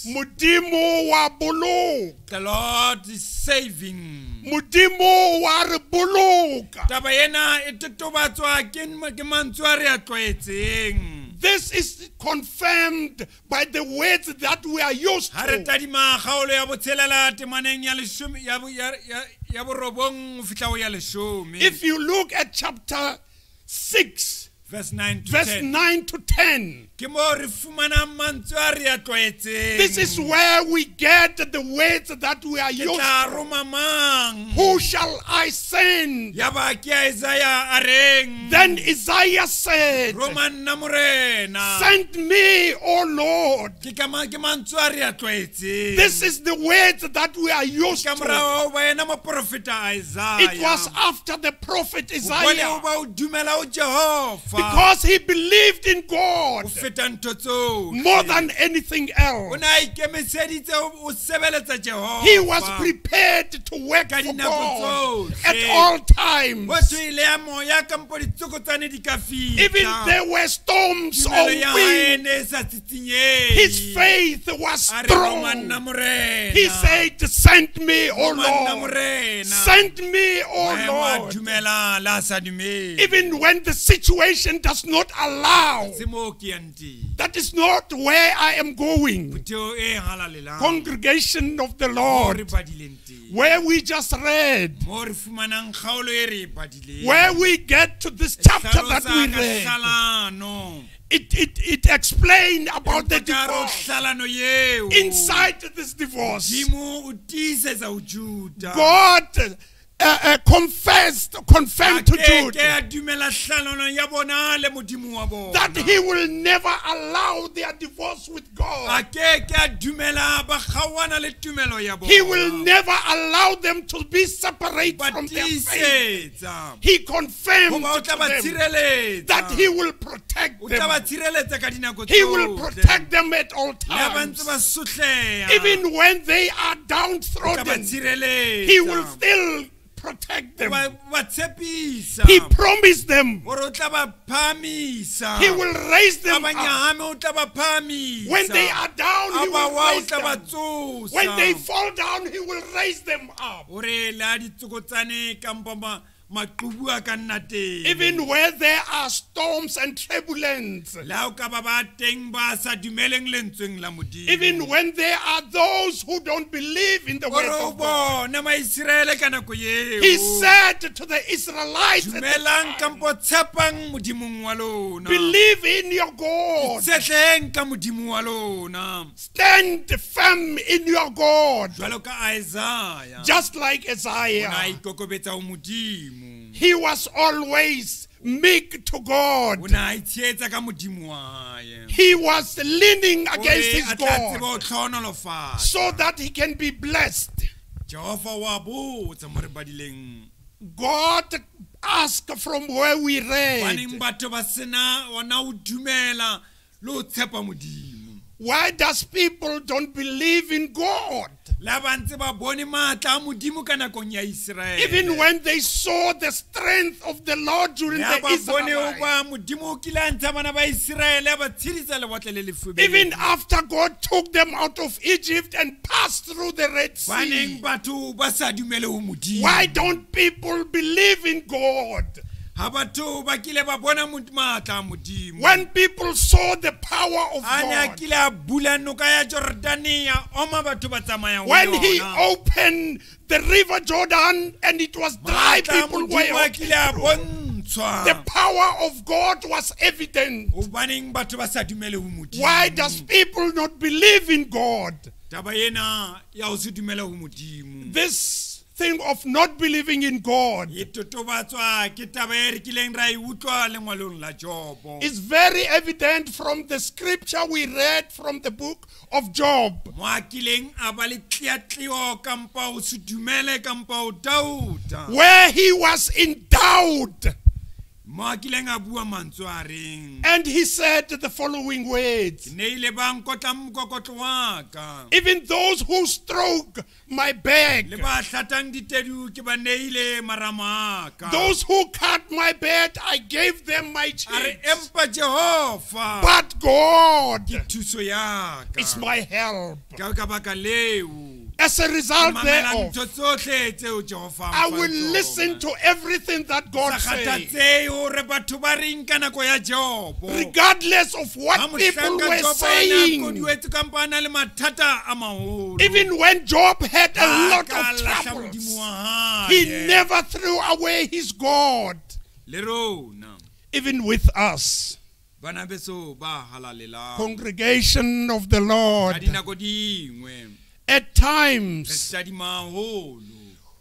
Modimo wa boloka. The Lord is saving. Modimo wa re boloka. Taba ena e totobatswa ke mantswe a re a tlwaetseng. This is confirmed by the words that we are used Ha re to. tadima kgaolo ya botshelela temaneng ya leshome ya borobong ho fihla ho ya leshome. If you look at chapter 6, Verse 9 to verse 10. 9 to 10, Ke mo re fumanang mantswe a re a tlwaetseng. this is where we get the words that we are Ke used tla to. roma mang? Who shall I send? Ya ba ke Isaiah a reng? Then Isaiah said, Roma nna morena. send me, O Lord. Ke mantswe a re a tlwaetseng. This is the words that we are used Ka to. morao ba yena moprofeta Isaiah. It was after the prophet Bone Isaiah, o ba o dumela o Jehova. because he believed in o God feta ntho tsohle. more than anything O else. ne a ikemiseditse o sebeletsa Jehova. He was prepared to work Ka for dinako God tsohle. at all times. Hothwe ile ya moya kampo ditsokotsane di ka fihla. Even there were storms or Tumelo ya hae wind, ne e sa tsitsinyehe. his faith was A re, "O strong. manna morena." He said, "Send me, O "O manna Lord. morena." Send me, O Maemo a Lord." dumela le a sa dumele. Even when the situation does not allow. Se moo ke yang teng. That is not where I am going. Puteho e halalelang. Congregation of the Moo re Lord, badileng teng. where we just read, Moo re fumanang kgaolo e re e badileng. where we get to this chapter that we Hlalosa ka read, hlalano. it explained about the Empa ka hare ho divorce. hlalano eo. Inside this divorce, Modimo o tiisetsa ho Juda. God confirmed to A ke Judah a dumela hlalano ya bona le modimo wa bona. that he will never allow their divorce with A God. ke a dumela ba kgaohana le tumelo ya bona. He will never allow them to be separated Ba from their faith. tiisetsa. He confirmed Hoba o to tla ba them tshireletsa. that he will protect O tla ba them. tshireletsa ka dinako He will tsohle. protect them at all Le ha ba ntse times. ba sotleha. Even when they are O tla ba downtrodden, tshireletsa. he will still protect them. Ba tshepisa. He promised them Hore o tla ba phahamisa. he will raise Ha them ba up. nyahame o tla ba phahamisa. When they are down, Ha he ba will wa o raise tla ba them. tsosa. When they fall down, he will raise them up. Hore le ha ditsokotsane kampo maqhubu a ka nna teng. Even where there are storms and turbulence, Le ha o ka ba ba teng ba sa dumeleng lentsweng la Modimo. even when there are those who don't believe in the word Hore o of God, bone Maiseraele ka nako eo. he said to the Israelites, at the Dumelang time, kampo tshepang modimong wa lona. believe in your God, Tshetleng ka modimo wa lona. stand firm in your God, Jwalo ka Isaiah. just like O ne a Isaiah. ikokobetsa ho Modimo. He was always meek to O God. ne a itshehetsa ka modimo wa hae. He was leaning Hore against his a tla tseba ho God hlohonolofatsa. so that he can be blessed. Jehova wa botsa mo re badileng. God asked from where we Baneng read, batho ba sena ona ho dumela le ho tshepa Modimo. why does people don't believe in God? Le ha ba ntse ba bone matla a Modimo ka nakong ya Israele. Even when they saw the strength of the Lord during Le ha the ba bone ho Israelites. ba Modimo o kile a ntsha bana ba Israele a ba tshedisa lewatle le lefubedu. Even after God took them out of Egypt and passed through the Red Baneng Sea. batho ba sa dumele ho Modimo. Why don't people believe in God? Ha batho ba kile ba bona matla a Modimo. When people saw the power of A ne a God, kile a bula noka ya Jordane ya oma batho ba tsamaya ho when he yona. opened the river Jordan and it was dry, Matla a people Modimo a were kile a the bontshwa. power of God was evident. Hobaneng batho ba sa dumele ho Modimo. Why does people not believe in God? Taba ena ya ho se dumele ho Modimo. This thing of not believing in God E totobatswa ke taba e re kileng ra e utlwa lengwalong la Job. is very evident from the scripture we read from the book of Job, Mo a kileng a ba le tleatleo kampa ho se dumele kampa ho doubt. where he was in doubt. Mo a kileng a bua mantswe a reng. And he said the following words, Ne ile ba nkotla mokokotlo wa ka. even those who stroke my back, Le ba hlatang ditedu ke ba neile marama a ka. those who cut my bed, I gave them my A re cheeks. empa Jehova But God thuso ya ka. is my help. Ka baka leo. As a result Mamela thereof, ntho tsohle tseo Jehova a I mfang will tsona. listen to everything that God Sa says, kgathatsehe hore batho ba reng ka nako ya Job. regardless of Ha what people mohlanka were Job a ne a saying. koduetse kampo a na le mathata a maholo. Even when Job had a Ha lot ka of lahla troubles, Modimo wa he hae. never threw away his God. Le rona Even with us, bana beso ba halalelang. congregation of the Ka Lord, dinako dingwe at re times tadima haholo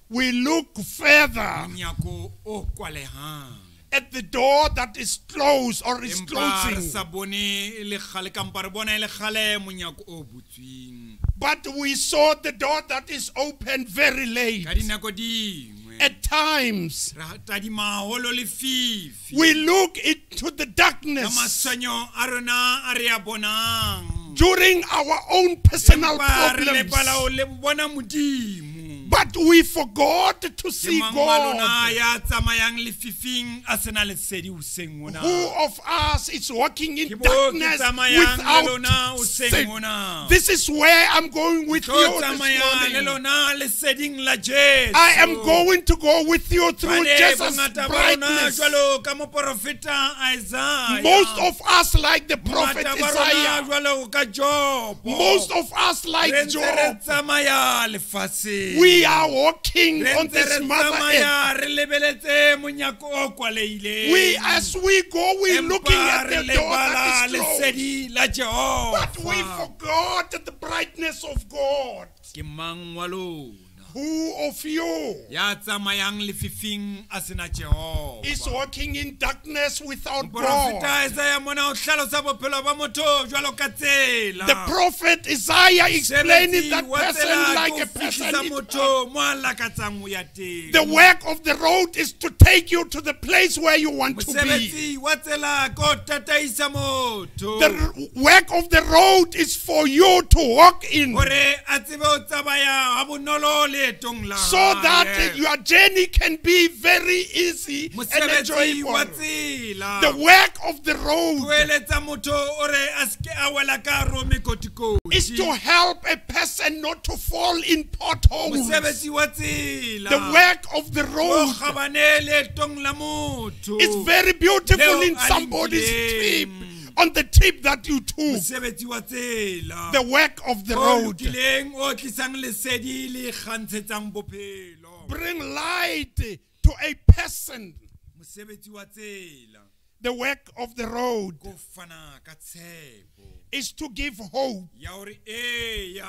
we look further monyako o kwalehang. at the door that is closed or is Empa re closing, sa bone e le kgale kampa re bona e le kgale monyako o butsweng. but we saw the door that is open very late. Ka dinako dingwe at times Ra tadima haholo lefifi we look into the ka darkness matshwenyo a rona a re a bonang during our own personal empa re problems. lebala ho le bona modimo But we forgot to ke see mang wa lona God. ya tsamayang lefifing a sena lesedi hoseng mona Who of us is walking in ke bo ke darkness tsamayang le lona without hoseng sin? mona This is where I'm going with tlo you this tsamaya le morning. lona leseding la Jesu I am going to go with you through Bane Jesus' bongata ba rona brightness. jwalo ka moprofeta Isaiah Most of us like the prophet bongata ba rona Isaiah. jwalo ka Job Most of us like re ntse re Job. tsamaya lefatsheng We are walking re on ntse this re mother earth. tsamaya re lebeletse monyako o kwaleileng As we go, we're looking empa at re the door lebala that is closed. lesedi la But we Jehova forgot the brightness of God. ke mang wa lona Who of you ya tsamayang lefifing a sena Jehova is walking in darkness without God? Moprofeta Isaiah mona o hlalosa bophelo ba motho jwalo ka tsela The prophet Isaiah explaining Mosebetsi that wa person tsela like ke a ho person. fihlisa motho mo a lakatsang ho ya teng The work of the road is to take you to the place where you want to be. mosebetsi wa tsela ke ho tataisa motho The work of the road is for you to walk in, hore a tsebe ho tsamaya ha bonolo leetong la so that hae. your journey can be very easy and mosebetsi wa enjoyable. tsela The work of the road eletsa motho ore a ske a wela ka ro is to mekotikoti help a person not to fall in potholes. mosebetsi wa tsela The work of the o road kgabane leetong la motho is very beautiful Leo in a somebody's lekileng. trip, on the trip that you took. mosebetsi wa tsela The work of the o road. lokileng o tlisang lesedi le kgantshetsang bophelo Bring light to a person. mosebetsi wa tsela The work of the road ko fana ka tshepo is to give hope ya hore eya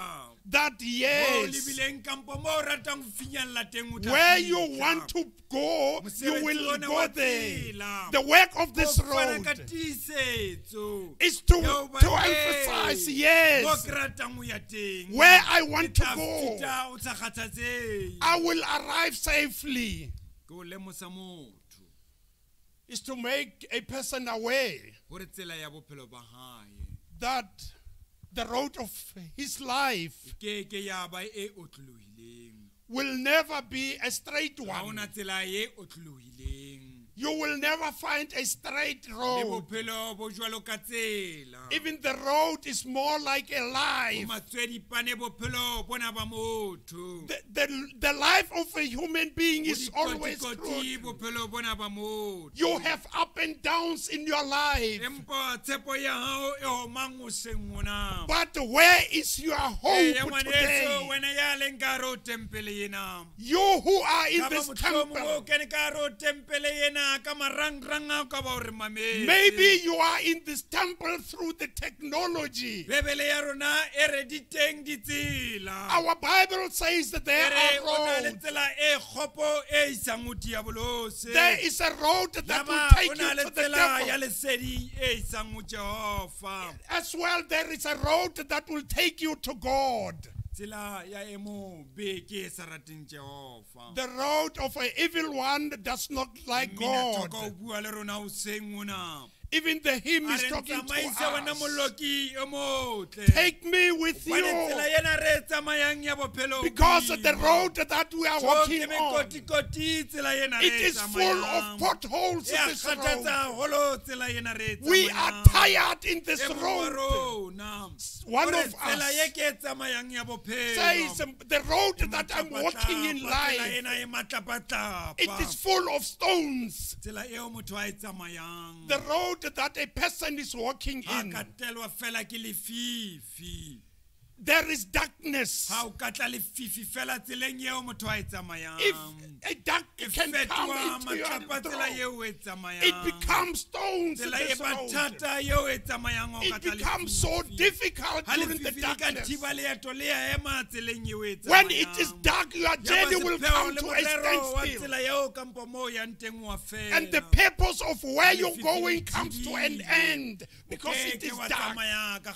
that mo yes, lebileng kampo mo o ratang ho finyella teng o tla where you fihla. want to go, you Mosebetsi will ona go wa there. tsela. The work of this Ko fana ka road tiisetso is to ya ho ba emphasize, mo yes, ke ratang ho ya teng where I want Ke to tla go, feta o sa kgathatsehe I will arrive safely. ke o lemosa motho Is to make a person aware hore tsela ya bophelo ba hae that the road of his life ke ya ba e otlolohileng will never be a straight ha one. ona tsela e otlolohileng You will never find a straight le road. bophelo bo jwalo ka tsela Even the road is more like a life. matswedi pane bophelo bona ba motho The life of a human being is always dikotikoti good. bophelo bona ba motho You have up and downs in your life. empa tshepo ya hao e homang hoseng mona But where is your hope ya ngwaneso today? wena ya leng ka hare ho tempele ena You who are in Ka ba this mohlomong o temple, kene ka hare ho tempele ena ka marangrang a ka ba o re mametse maybe you are in this temple through the technology. bebele ya rona e re di teng ditsela Our Bible says that there Ere are o na le roads. tsela e kgopo e isang ho diabolose There is a road that Yaba, will o take na you le to the tsela ya devil. lesedi e isang ho Jehova As well, there is a road that will take you to God. tsela ya emo be ke e sa rateng Jehova The road of an evil one does not like Mmina God. toka o bua le rona hoseng mona Even the hymn a is re talking to ntsamaise wena us. moloki o motle Take me with Hobane tsela you, ena re e tsamayang ya bophelo bo because the boima. road that we are Jo, walking ke on, mekotikoti tsela ena re it e is full of tsamayang. potholes Ya in this kgathatsa road. haholo tsela ena re e We are tsamayang. tired in this E mong wa road. rona, One hore of tsela us ye ke e tsamayang ya bophelo, says the road e that I'm walking in matlapa-tlapa, tsela life, ena e matlapa-tlapa. it is full of stones. Tsela eo motho a e tsamayang. The road that a person is walking Ha in, katelwa fela ke lefifi. there is darkness. Ha o ka tla lefifi fela tseleng eo motho a e tsamayang. If a dark E can come fetoha into your matlapa tsela road, eo e tsamayang. it becomes stones in Tsela e this ba road. thata eo e tsamayang o ka It tla becomes so lefifi. difficult Ha during the lefifi le ka darkness. thiba leeto le ya ema tseleng eo e When it is tsamayang. dark, your Ya ba journey will sepheo come le to a morero wa standstill. tsela eo kampo moo yang teng wa fela. And the purpose of where you're lefifi le going comes to an thibile. end O because ke it ke is wa dark. tsamaya ka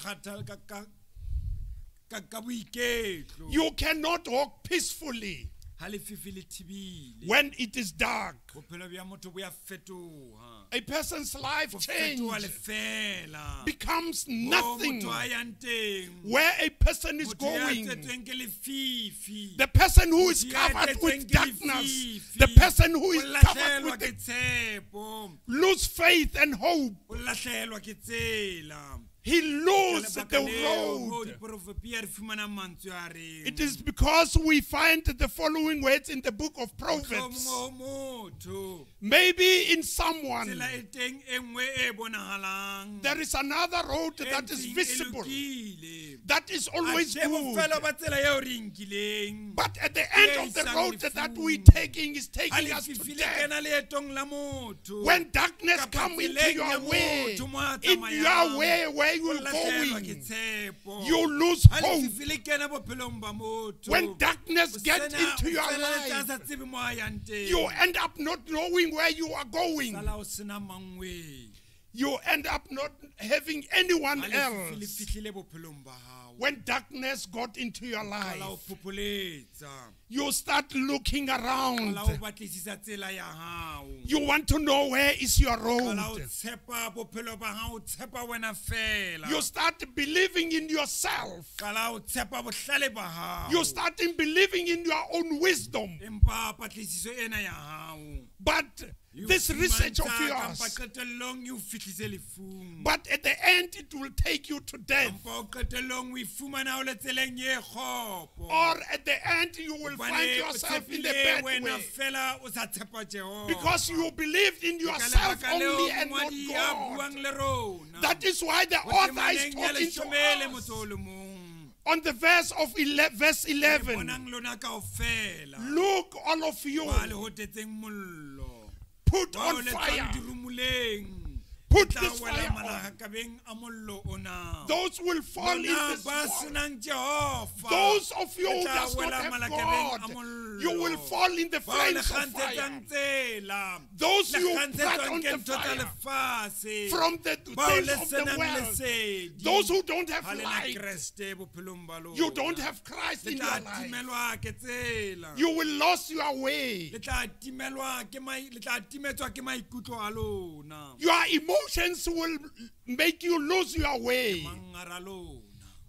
boiketlo. You cannot walk peacefully. ha lefifi le thibile when it is dark. bophelo bja motho bo ya fetoga A person's life bo change fetoga lefela becomes Mo nothing. motho a yang teng Where a person is motho ya going, tletsweng ke lefifi the person who is motho ya covered tletsweng with ke darkness, lefifi, the person who o is covered latlhelwa with ke the tshepo lose faith and hope. o latlhelwa ke tsela He loses Ka the lebaka leo, mo road. diporofopia re fumanang mantswe a reng It is because we find the following words in the book of Proverbs. mohlomong o motho Maybe in someone tsela e teng e nngwe e bonagalang there is another road e that is ntseng e visible, lokile. that is always A good. bofelo ba tsela eo re e nkileng But at the end e of the isang road that lefung. we taking is ha taking us to lefifi le death. kena leetong la motho When darkness Kapa come into tseleng your ya way, motho mo a in tsamayang, your way where o you're latlhelwa ke going, tshepo you lose ha hope. lefifi le kena bophelong ba motho When darkness o gets sena- into o your feleletsa a life, sa tsebe mo a yang teng. you end up not knowing where you are going. Sala o sena mangweng You end up not having anyone ha lefifi le else. fihlile bophelong ba hao When darkness got into your qala o life, phopoletsa you start looking around. qala o batlisisa tsela ya hao You want to know where is your qala o road. tshepa bophelo ba hao o tshepa wena fela You start believing in yourself. qala o tshepa bohlale ba hao You start believing in your own wisdom. empa patlisiso ena ya hao But this research of yours, qetellong e o fihlise lefung but at the end it will take you to death. empa o qetellong o ifumana o le tseleng e kgopo Or at the end you will find Hobane o yourself in the tshepile bad wena way. fela o sa tshepa Jehova Because you believed in Ka yourself lebaka leo only and not mongwadi a God. buang le rona That is why the Ho author is temaneng ya talking to leshome le us motso o le mong. on the verse of verse Re 11. bonang lona kaofela Look, all of you, ba le hotetseng mollo put ba o on le fire. tswang dirumuleng Put tla this wela fire on. malakabeng a mollo ona Those will fall in Bona this ba war. senang Jehova Those of you le who tla does not wela have malakabeng a God, mollo. you will fall in the Ba o le flames of kgantshetsang fire. tsela Those le you kgantshetswang put on ke the ntho tsa fire lefatshe from the ba o things le of the senang world. lesedi Those who don't have ha le na light, Kreste bophelong ba lona. you don't have Christ le in your tla life. timelwa ke tsela You will lose your way. le tla timetswa ke maikutlo a lona Your emotions will make you lose your way. mangara lona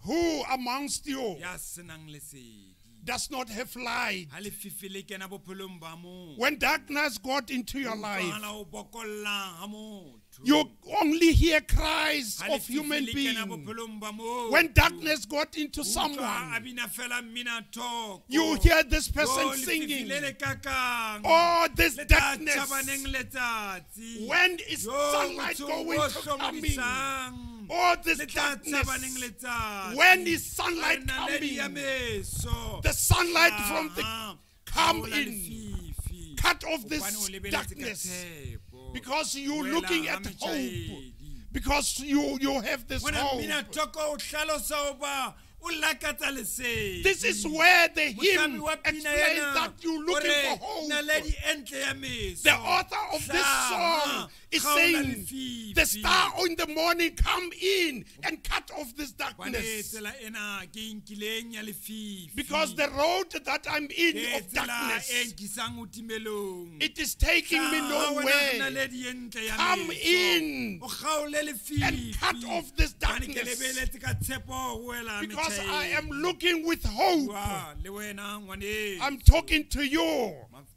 Who amongst you ya senang lesedi does not have light? ha lefifi le kena bophelong ba motho When darkness got into your life, utlwahala ho bokollang ha motho you only hear cries ha of human lefifi le kena beings. bophelong ba motho When darkness got into utlwa a someone, bina fela mmina thoko you hear this Oh, person lefifi singing, le le kakang oh, this le tla darkness. tjhabaneng letsatsi When is Yo, sunlight motho going o to coming? hlomodisang. Oh, this Le tla tshabaneng darkness. letsatsi. When is sunlight Naledi ya coming? meso. The sunlight from the Aha. come Haola in. lefifi. Cut off Hobane this o lebeletse ka darkness. tshepo. Because you Wela looking ha at hope. metjhaedi. Because you have this Mona hope. mmina thoko o hlalosa hoba o lakatsa lesedi. This is where the Motlami hymn wa pina explains ena, that you're o looking re, for hope. Naledi e ntle ya meso. The author of this song is Kgaola saying, lefifi. the star in the morning come in and cut off this Hobane darkness. tsela ena ke e nkileng ya lefifi. Because the road that I'm in Ke of tsela e darkness, nkisang ho timelong. it is taking me Tla, ha wena nowhere. naledi e ntle ya Come meso. in O kgaole lefifi. and cut off this Hobane ke darkness. lebeletse ka tshepo ho wela Because metjhaeng. I am looking with hope. Bua le wena ngwane. I'm talking to you.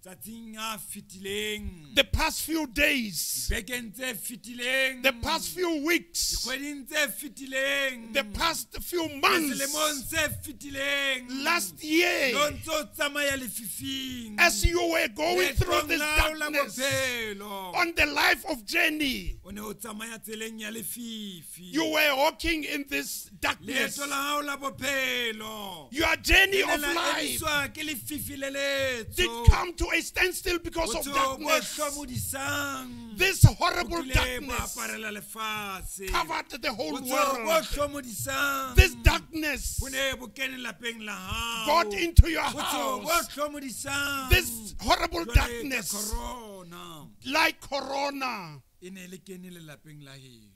Matsatsing a fitileng. The past few days, Bekeng tse fitileng. the past few weeks, Dikgweding tse fitileng. the past few Selemong months, tse fitileng. last year, Lo ntso o tsamaya lefifing. as you were going through this Leetong lao la darkness bophelo. on the life of journey, O ne o tsamaya tseleng ya lefifi. you were walking in this darkness. Leeto la hao la bophelo. Your journey of Le la life emiswa ke lefifi le letso. did come to a standstill because of Botho bo darkness. hlomodisang. This horrible Bo kile ba darkness aparela lefatshe. covered the whole Botho bo world. hlomodisang. This darkness bo ne bo kene lapeng la hao. got into your Botho bo house. hlomodisang. This horrible Jwale ka darkness, corona like corona, e ne le kene lelapeng la heno.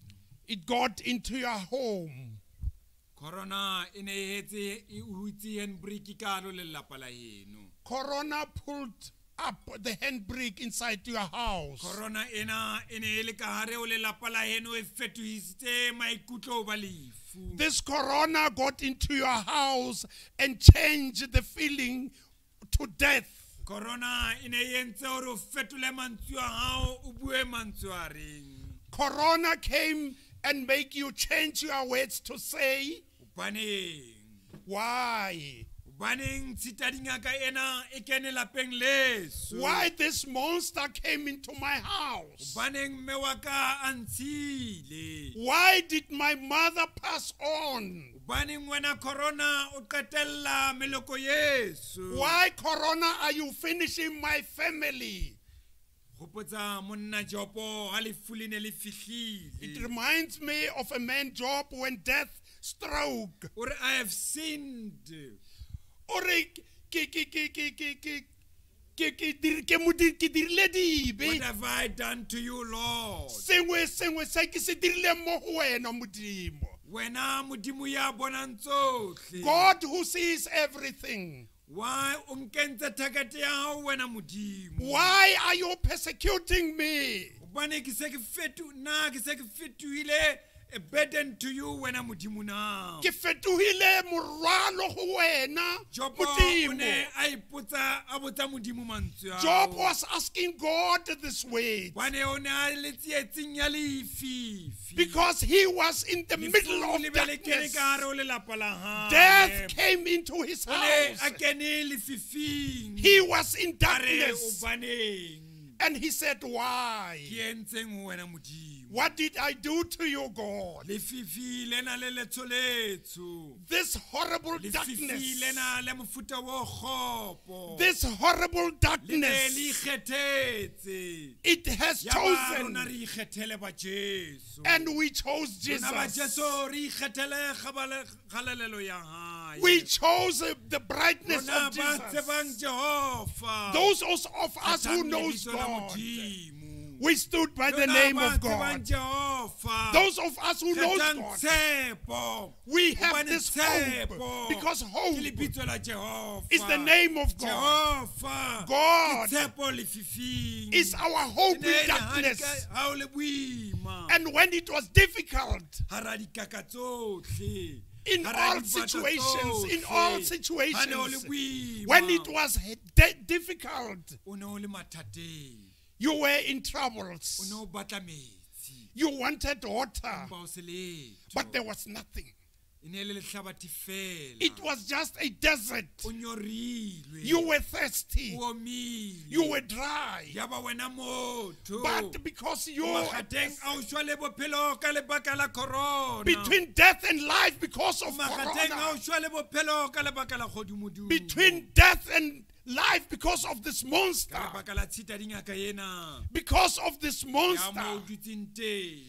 it got into your home. Corona e ne e hetse e utsi handbrake ka hare ho lelapa la heno. Corona pulled up the handbrake inside your house. corona ena e ne e le ka hare o lelapa la heno e fetohisitse maikutlo ho ba lefu. This corona got into your house and changed the feeling to death. corona e ne e entse hore o fetole mantswe a hao o bue mantswe a reng. Corona came and make you change your words to say, Hobaneng? why? Hobaneng tshitadingaka ena e kene lapeng leso? Why this monster came into my house? Hobaneng mme wa ka a ntshile? Why did my mother pass on? Hobaneng wena corona o qetella meloko yeso? Why, Corona, are you finishing my family? Hopotsa monna Jopo ha lefu le ne le It fihlile. reminds me of a man Job when death struck. Ore I have sinned. Ore ke dirile dibe. What have I done to you, Lord? Sengwe se ke se dirile mo go wena Modimo. Wena modimo ya bonang tsohle. God who sees everything. Why o nkentse target ya hao wena modimo? Why are you persecuting me? Hobane ke se ke fetohile a burden to you wena modimo na. Ke fetohile morwalo go wena Job o Modimo. ne a ipotsa a botsa modimo mantswe ao. Job was asking God this way Hobane o ne a le tsietsing ya lefifi. because he was in the middle of Lefu le be le kene darkness. ka hare ho lelapa la hae. Death came into his O ne house. a kene lefifing. He was in A re darkness. hobaneng And he said, why? ke entseng ho wena modimo? What did I do to you, God? Lefifi lena le letsoletso. This horrible Lefifi darkness. lena le mofuta wo kgopo. This horrible Le ne le darkness. ikgethetse. It has Ya ba rona chosen. re ikgethele ba Jesu. And we chose Rona ba Jesus. Jesu re ikgethele kgalelelo ya hae. We chose the brightness Rona of ba tsebang Jesus. Jehova. Those of us who Kgathang knows lebitso la God. Modimo. We stood by the Rona name ba of tsebang God. Jehova. Those of us who knows Kgathang God. tshepo. We have Hobane this tshepo hope because ke hope lebitso la Jehova. is the name of God. Jehova God ke tshepo lefifing. is our hope Ne in le darkness. ha o le boima. And when it was difficult, Hara dikaka tsohle. in Hara all dibata situations, in tsohle. all Ha ne o le situations, boima. when it was difficult, O ne o le mathateng. you were in O troubles. ne o batla metsi. You wanted water, Empa o se letho. but there was nothing. E ne e le lehlabathe fela. It was just a desert. O nyorilwe. You were thirsty. O omile. You were dry. Ya ba wena motho. But because you Magateng a o shwa le bophelo ka lebaka la corona. between death and life because of Magateng a o corona, shwa le bophelo ka lebaka la kgodumodumo. between death and life because of this Ka monster, lebaka la tshita dingaka ena. because of this Ya mo o monster, dutseng teng.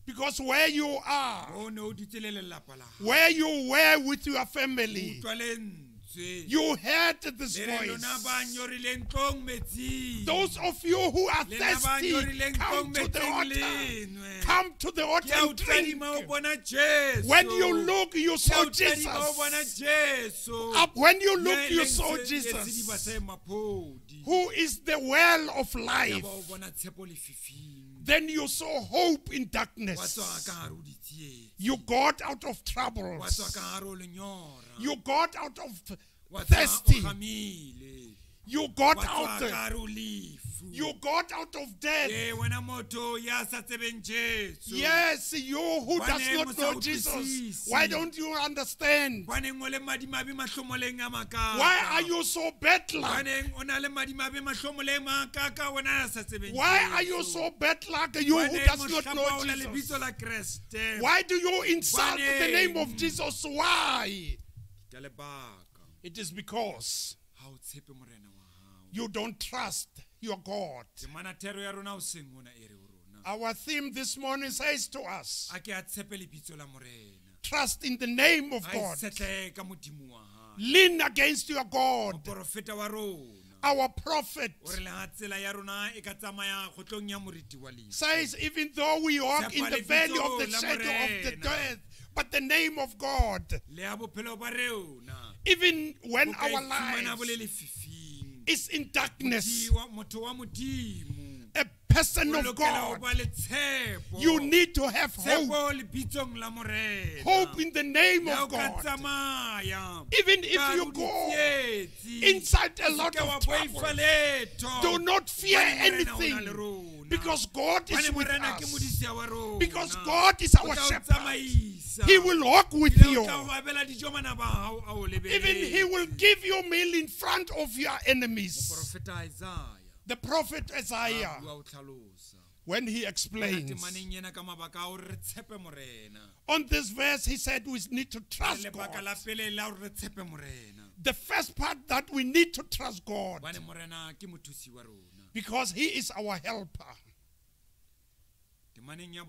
because where you are, O ne o dutse le lelapa la hao. where you were with your O family, utlwa lentswe. you heard this Le re lona ba voice. nyorileng tlong metsing. Those of you who are Le na ba thirsty, nyorileng come tlong to the metsing altar. lenwe. Come to the Ke altar a o and drink. tadima o bona Jesu. When you look, you Ke a saw o tadima o bona Jesus. Jesu. Up when you Ya look, you eleng saw se- setsidiba Jesus, se maphodi. who is the well of Ya life. ba o bona tshepo lefifing. Then you saw hope in Wa tswa darkness. ka hare ho ditsietsi. You got out of Wa tswa troubles. ka hare ho lenyora. You got out of Wa tswa thirsty. o gamile. You got Wa tswa out. ka hare ho lefu. You got out of death. Wena motho ya sa tsebeng Jesu. Yes, you who does Hobane not mo sa know Jesus. utlwisisi. Why don't you understand? Hwaneng o le madimabe mahlomoleng a makaka. Why are you so bad luck? Hwaneng o na le madimabe mahlomoleng makaka wena ya sa tsebeng Why are Jesu? you so bad luck? You who Hwaneng does o not hlapa know o la Jesus. lebitso la Kreste. Why do you insult the Hwaneng? name of Jesus? Why? Ke a lebaka. It is because Ha o tshepe morena wa hao. you don't trust your God. Temanatero ya rona o seng mona e re ho rona. Our theme this morning says to us, A ke a tshepe lebitso la morena. trust in the name of A God. itshetle ka modimo wa hao. Lean against your God. Moprofeta wa rona. Our prophet O re le ha tsela ya rona e ka tsamaya kgotlong ya moriti wa lefu. says, even though we walk in the valley of the shadow of the death, but the name of God, Le ya bophelo ba rona. even when Bo ka our iphumana bo le lives lefifing. is in darkness, motho wa modimo a person o of lokela ho God, ba le tshepo. you need to have hope. Tshepo lebitsong la morena. Hope in the name Ya o of ka God. tsamaya. Even if Ka you ho go ditsietsi. inside a lot Ka wa of boifa trouble, letho. do not fear Hobane morena o na le anything, rona. because God is Hobane with morena ke us. modisi wa rona. Because God is O our tla o shepherd. tsamaisa. He will walk with Ebile o you. tla o abela dijo manaba a hao a o lebeletse. Even He will give you meal in front of your enemies. Moprofeta Isaiah The prophet a Isaiah, bua o tlhalosa. when he explains Temaneng ena ka mabaka a hore re tshepe morena. on this verse, he said we need to trust Lebaka la God. pele la hore re tshepe morena. The first part that we need to trust God Hobane morena ke mothusi wa rona. because He is our helper. Temaneng ya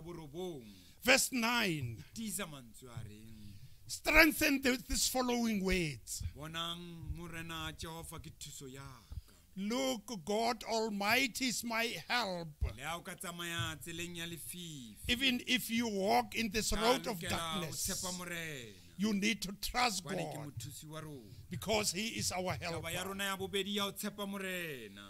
borobong Verse 9, tiisa mantswe a reng. strengthen these following words. Bonang morena Jehova ke thuso ya ka. Look, God Almighty is my help. Le ha o ka tsamaya tseleng ya lefifi. Even if you walk in this ka road of lokela ho darkness, tshepa morena. you need to trust Hobane ke God mothusi wa rona. because He is our Taba ya helper. rona ya bobedi ya ho tshepa morena.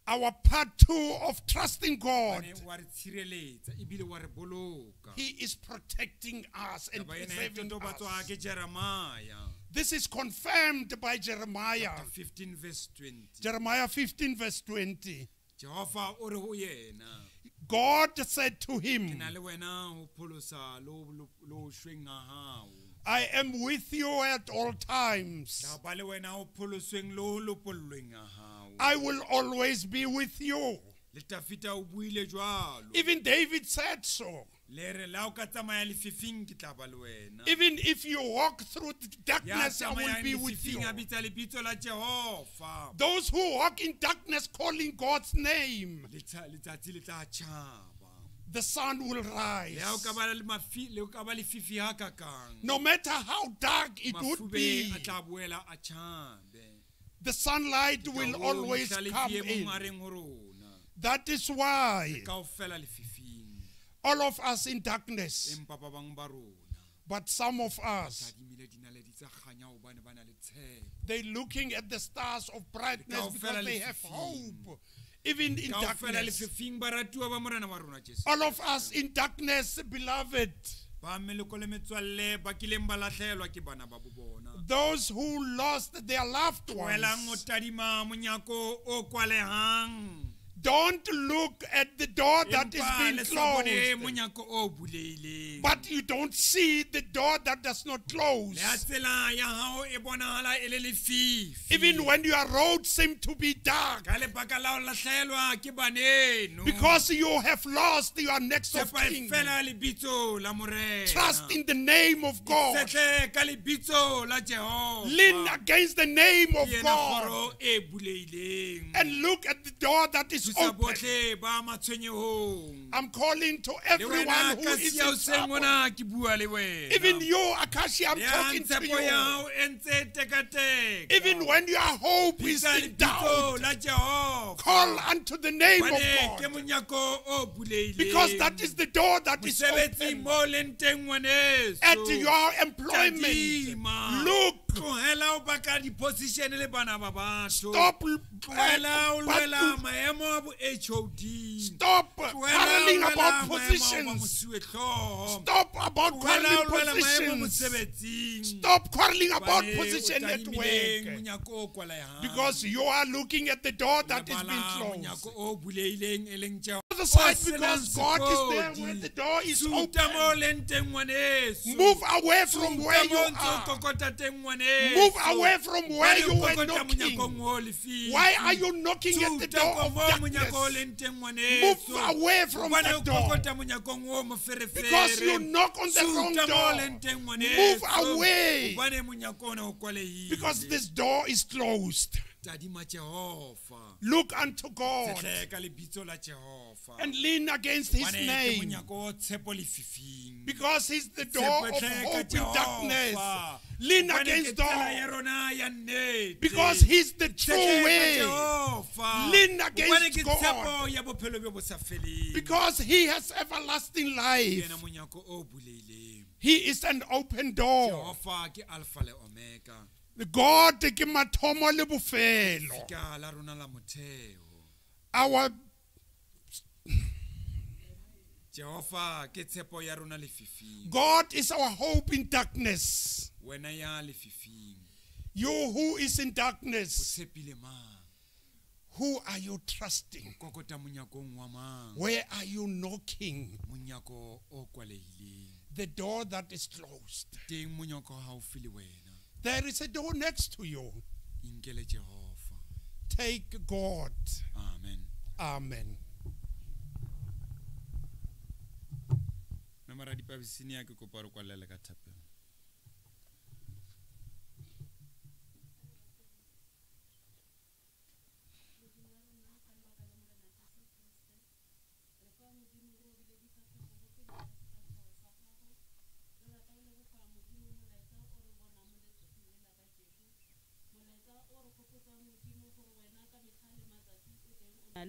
Our part 2 of trusting God, Hobane wa re tshireletsa ebile wa re boloka. He is protecting us and Taba ena e preserving totobatswa us. ke Jeremiah This is confirmed by Jeremiah. chapter 15 verse 20. Jeremiah 15 verse 20. Jehova o re ho yena. God said to Ke him, na le wena ho pholosa lo shweng ha hao. I am with you at all times. Tla ba le wena ho pholosweng lo lopollweng ha hao. I will always be with you. Le Dafita o buile jwalo. Even David said so. Le re la o ka tsamaya lefifing ke tla ba le wena. Even if you walk through the Ya darkness, I will tsamayang be with you. lefifing a bitsa lebitso la Jehova. Those who walk in darkness calling God's name, Letsatsi le tla tjhaba. the sun will rise. Le ha o ka ba le lefifi ha kakang. No matter how dark it would be, Mafube a tla boela a tjhabe. the sunlight will always come in. That is why Kaofela lefifing. all of us in darkness, Empa ba bang ba rona. but some of us, Tadimile dinaledi tsa kganya hobane ba na le tshepo. they looking at the stars of brightness Kaofela because they have lefifing. hope, even in Kaofela darkness. lefifing ba ratuwa ba morena wa rona Jesu. All of us in darkness, beloved, Ba meloko le metswalle ba kileng ba latlhelwa ke bana ba bo bona. those who lost their loved Welang o ones, tadima monyako o kwalehang. don't look at the door that is Empa being le sa bone closed, monyako o buleileng. but you don't see the door that does not close. Le ha tsela ya hao e bonahala e le lefifi. Even when your road seems to be dark, Ka lebaka la ho latlhelwa ke baneno. because you have lost your next of Tshepa kin. fela lebitso la morena. Trust in the name of God. Tshetle ka lebitso la Jehova. Lean against the name of Ke yena God kgoro e buleileng. and look at the door that is Thusa open. bohle ba matshwenyehong. I'm calling to Le everyone wena who ka is sia o in seng trouble. mona ke bua le wena. Even you, Akashi, I'm Le ha talking to tshepo ya you. hao e ntse tekateka. Even when your hope is Bitsa in doubt, lebitso la Jehova. call unto the name of Hobane ke God. monyako o buleileng. Because that is the door that is Mosebetsi open. mo leng teng ngwaneso. At your employment, Tadima. look, Tlohela o baka di-position le bana ba batho. stop, Tlohela o lwela but maemo a bo HOD. stop Tlohela o quarreling lwela about maemo a bo positions. mosuwehlooho. Stop about Tlohela quarreling o lwela maemo positions. mosebetsing. Stop quarreling about Hobane o position at tadimileng work. monyako o kwalehang. Because you are looking at the door that is Lebala being closed. monyako o buleileng e leng Jehova. The side O because senang God is there sekgodi. where the door is Suta mo open. leng teng ngwaneso. Move away from Suta where you mo ntse o are. kokota teng ngwaneso. Move away from where Why you were kokota knocking. monyakong o lefifi? Why are you knocking at the Suta door ko of mo monyako o darkness? leng teng Move ngwaneso. away from Hobane that o door. kokota monyakong o moferefere. Because you knock on the wrong Suta mo door. leng teng ngwaneso. Move away. Hobane monyako ona o kwalehile. Because this door is closed. Tadima Jehova. Look unto God Tshetle ka lebitso la Jehova. and lean against His Hobane ke name. monyako o tshepo lefifing. Because He's the door Tshepo of tle ka hope in Jehova. darkness. Lean Hobane against ke tsela ya door. rona ya nnete. Because He's the true Tshetle ka way. Jehova. Lean Hobane against ke God. tshepo ya bophelo bo bo sa feleng. Because He has everlasting life. Yena monyako o buleileng. He is an open door. Jehova ke Alpha le Omega. God ke mathomo le bofelo. ka la rona la motheo. Our Jehova ke tshepo ya rona lefifing. God is our hope in darkness. Wena ya lefifing. You who is in O darkness, tshepile mang? who are you trusting? Kokota monyakong wa mang? Where are you knocking? Monyako o kwalehileng. The door that is closed. Teng monyako haufi le wena. There is a door next to you. Inkele Jehova. Take God. Amen. Amen. Namara dipabisini ya ke kopa re kwalela ka thapelo.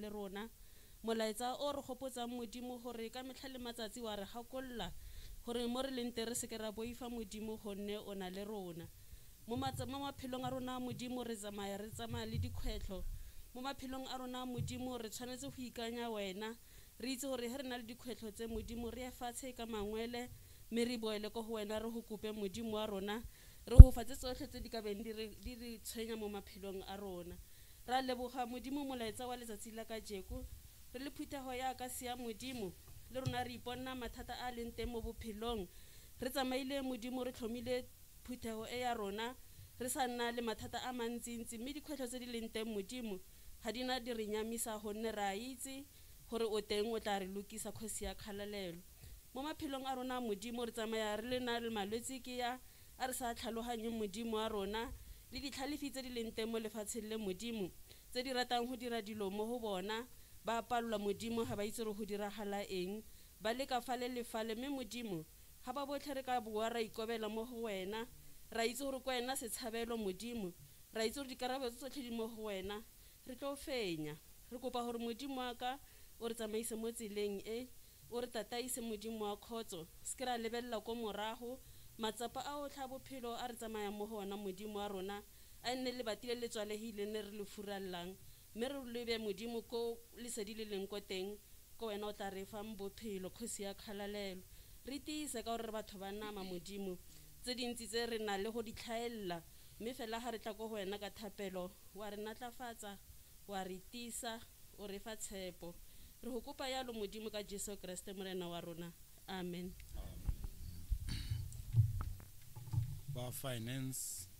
le rona molaetsa o re gopotsa modimo gore ka metlha le matsatsi wa re gakolla gore mo re leng tere se ke ra boifa modimo gonne o na le rona mo maphelong a rona modimo re tsamaya le dikgwetlho mo maphelong a rona modimo re tshwanetse go ikanya wena re itse gore he re na le dikgwetlho tse modimo re fatshe ka mangwele mme re boele ko go wena re go kope modimo wa rona re go fatse tsotlhe tse di ka beng di re tshwenya mo maphelong a rona ra leboga modimo molaetsa wa letsatsi la ka jeko re le phutego ya ka sia modimo le rona re iponna mathata a leng teng mo bophelong re tsamaile modimo re tlhomile phutego e ya rona re sa nna le mathata a mantsintsi mme dikgwetlho tse di leng teng modimo ga di na di re nyamisa gonne ra itse gore o teng o tla re lokisa kgosi ya kgalalelo mo maphelong a rona modimo re tsamaya re le na le malwetse ke ya a re sa tlhaloganyeng modimo wa rona le ditlhalefi tse di leng teng mo lefatsheng le modimo tse di ratang go dira dilo mo go bona ba palelwa modimo ga ba itse re go diragala eng ba le ka fa le lefale mme modimo ga ba botlhe re ka bua ra ikobela mo go wena ra itse gore kwa wena setshabelo modimo ra itse gore dikarabo tse tsotlhe di mo go wena re tlo fenya re kopa gore modimo wa ka o re tsamaise mo tseleng e o re tataise modimo wa khotso se ke ra lebelela ko morago matsapa a o tlha bophelo a re tsamaya mo go ona modimo wa rona a nne le batile le tswalegile ne re le furallang mme re lebe modimo ko lesedi le leng ko teng ko wena o tla re fang bophelo kgosi ya kgalalelo re tiise ka gore batho ba nama modimo tse dintsi tse re na le go di tlhaella mme fela ga re tla ko go wena ka thapelo wa re natlafatsa wa re tisa o re fa tshepo re go kopa yalo modimo ka Jesu Kriste morena wa rona amen. Ba finance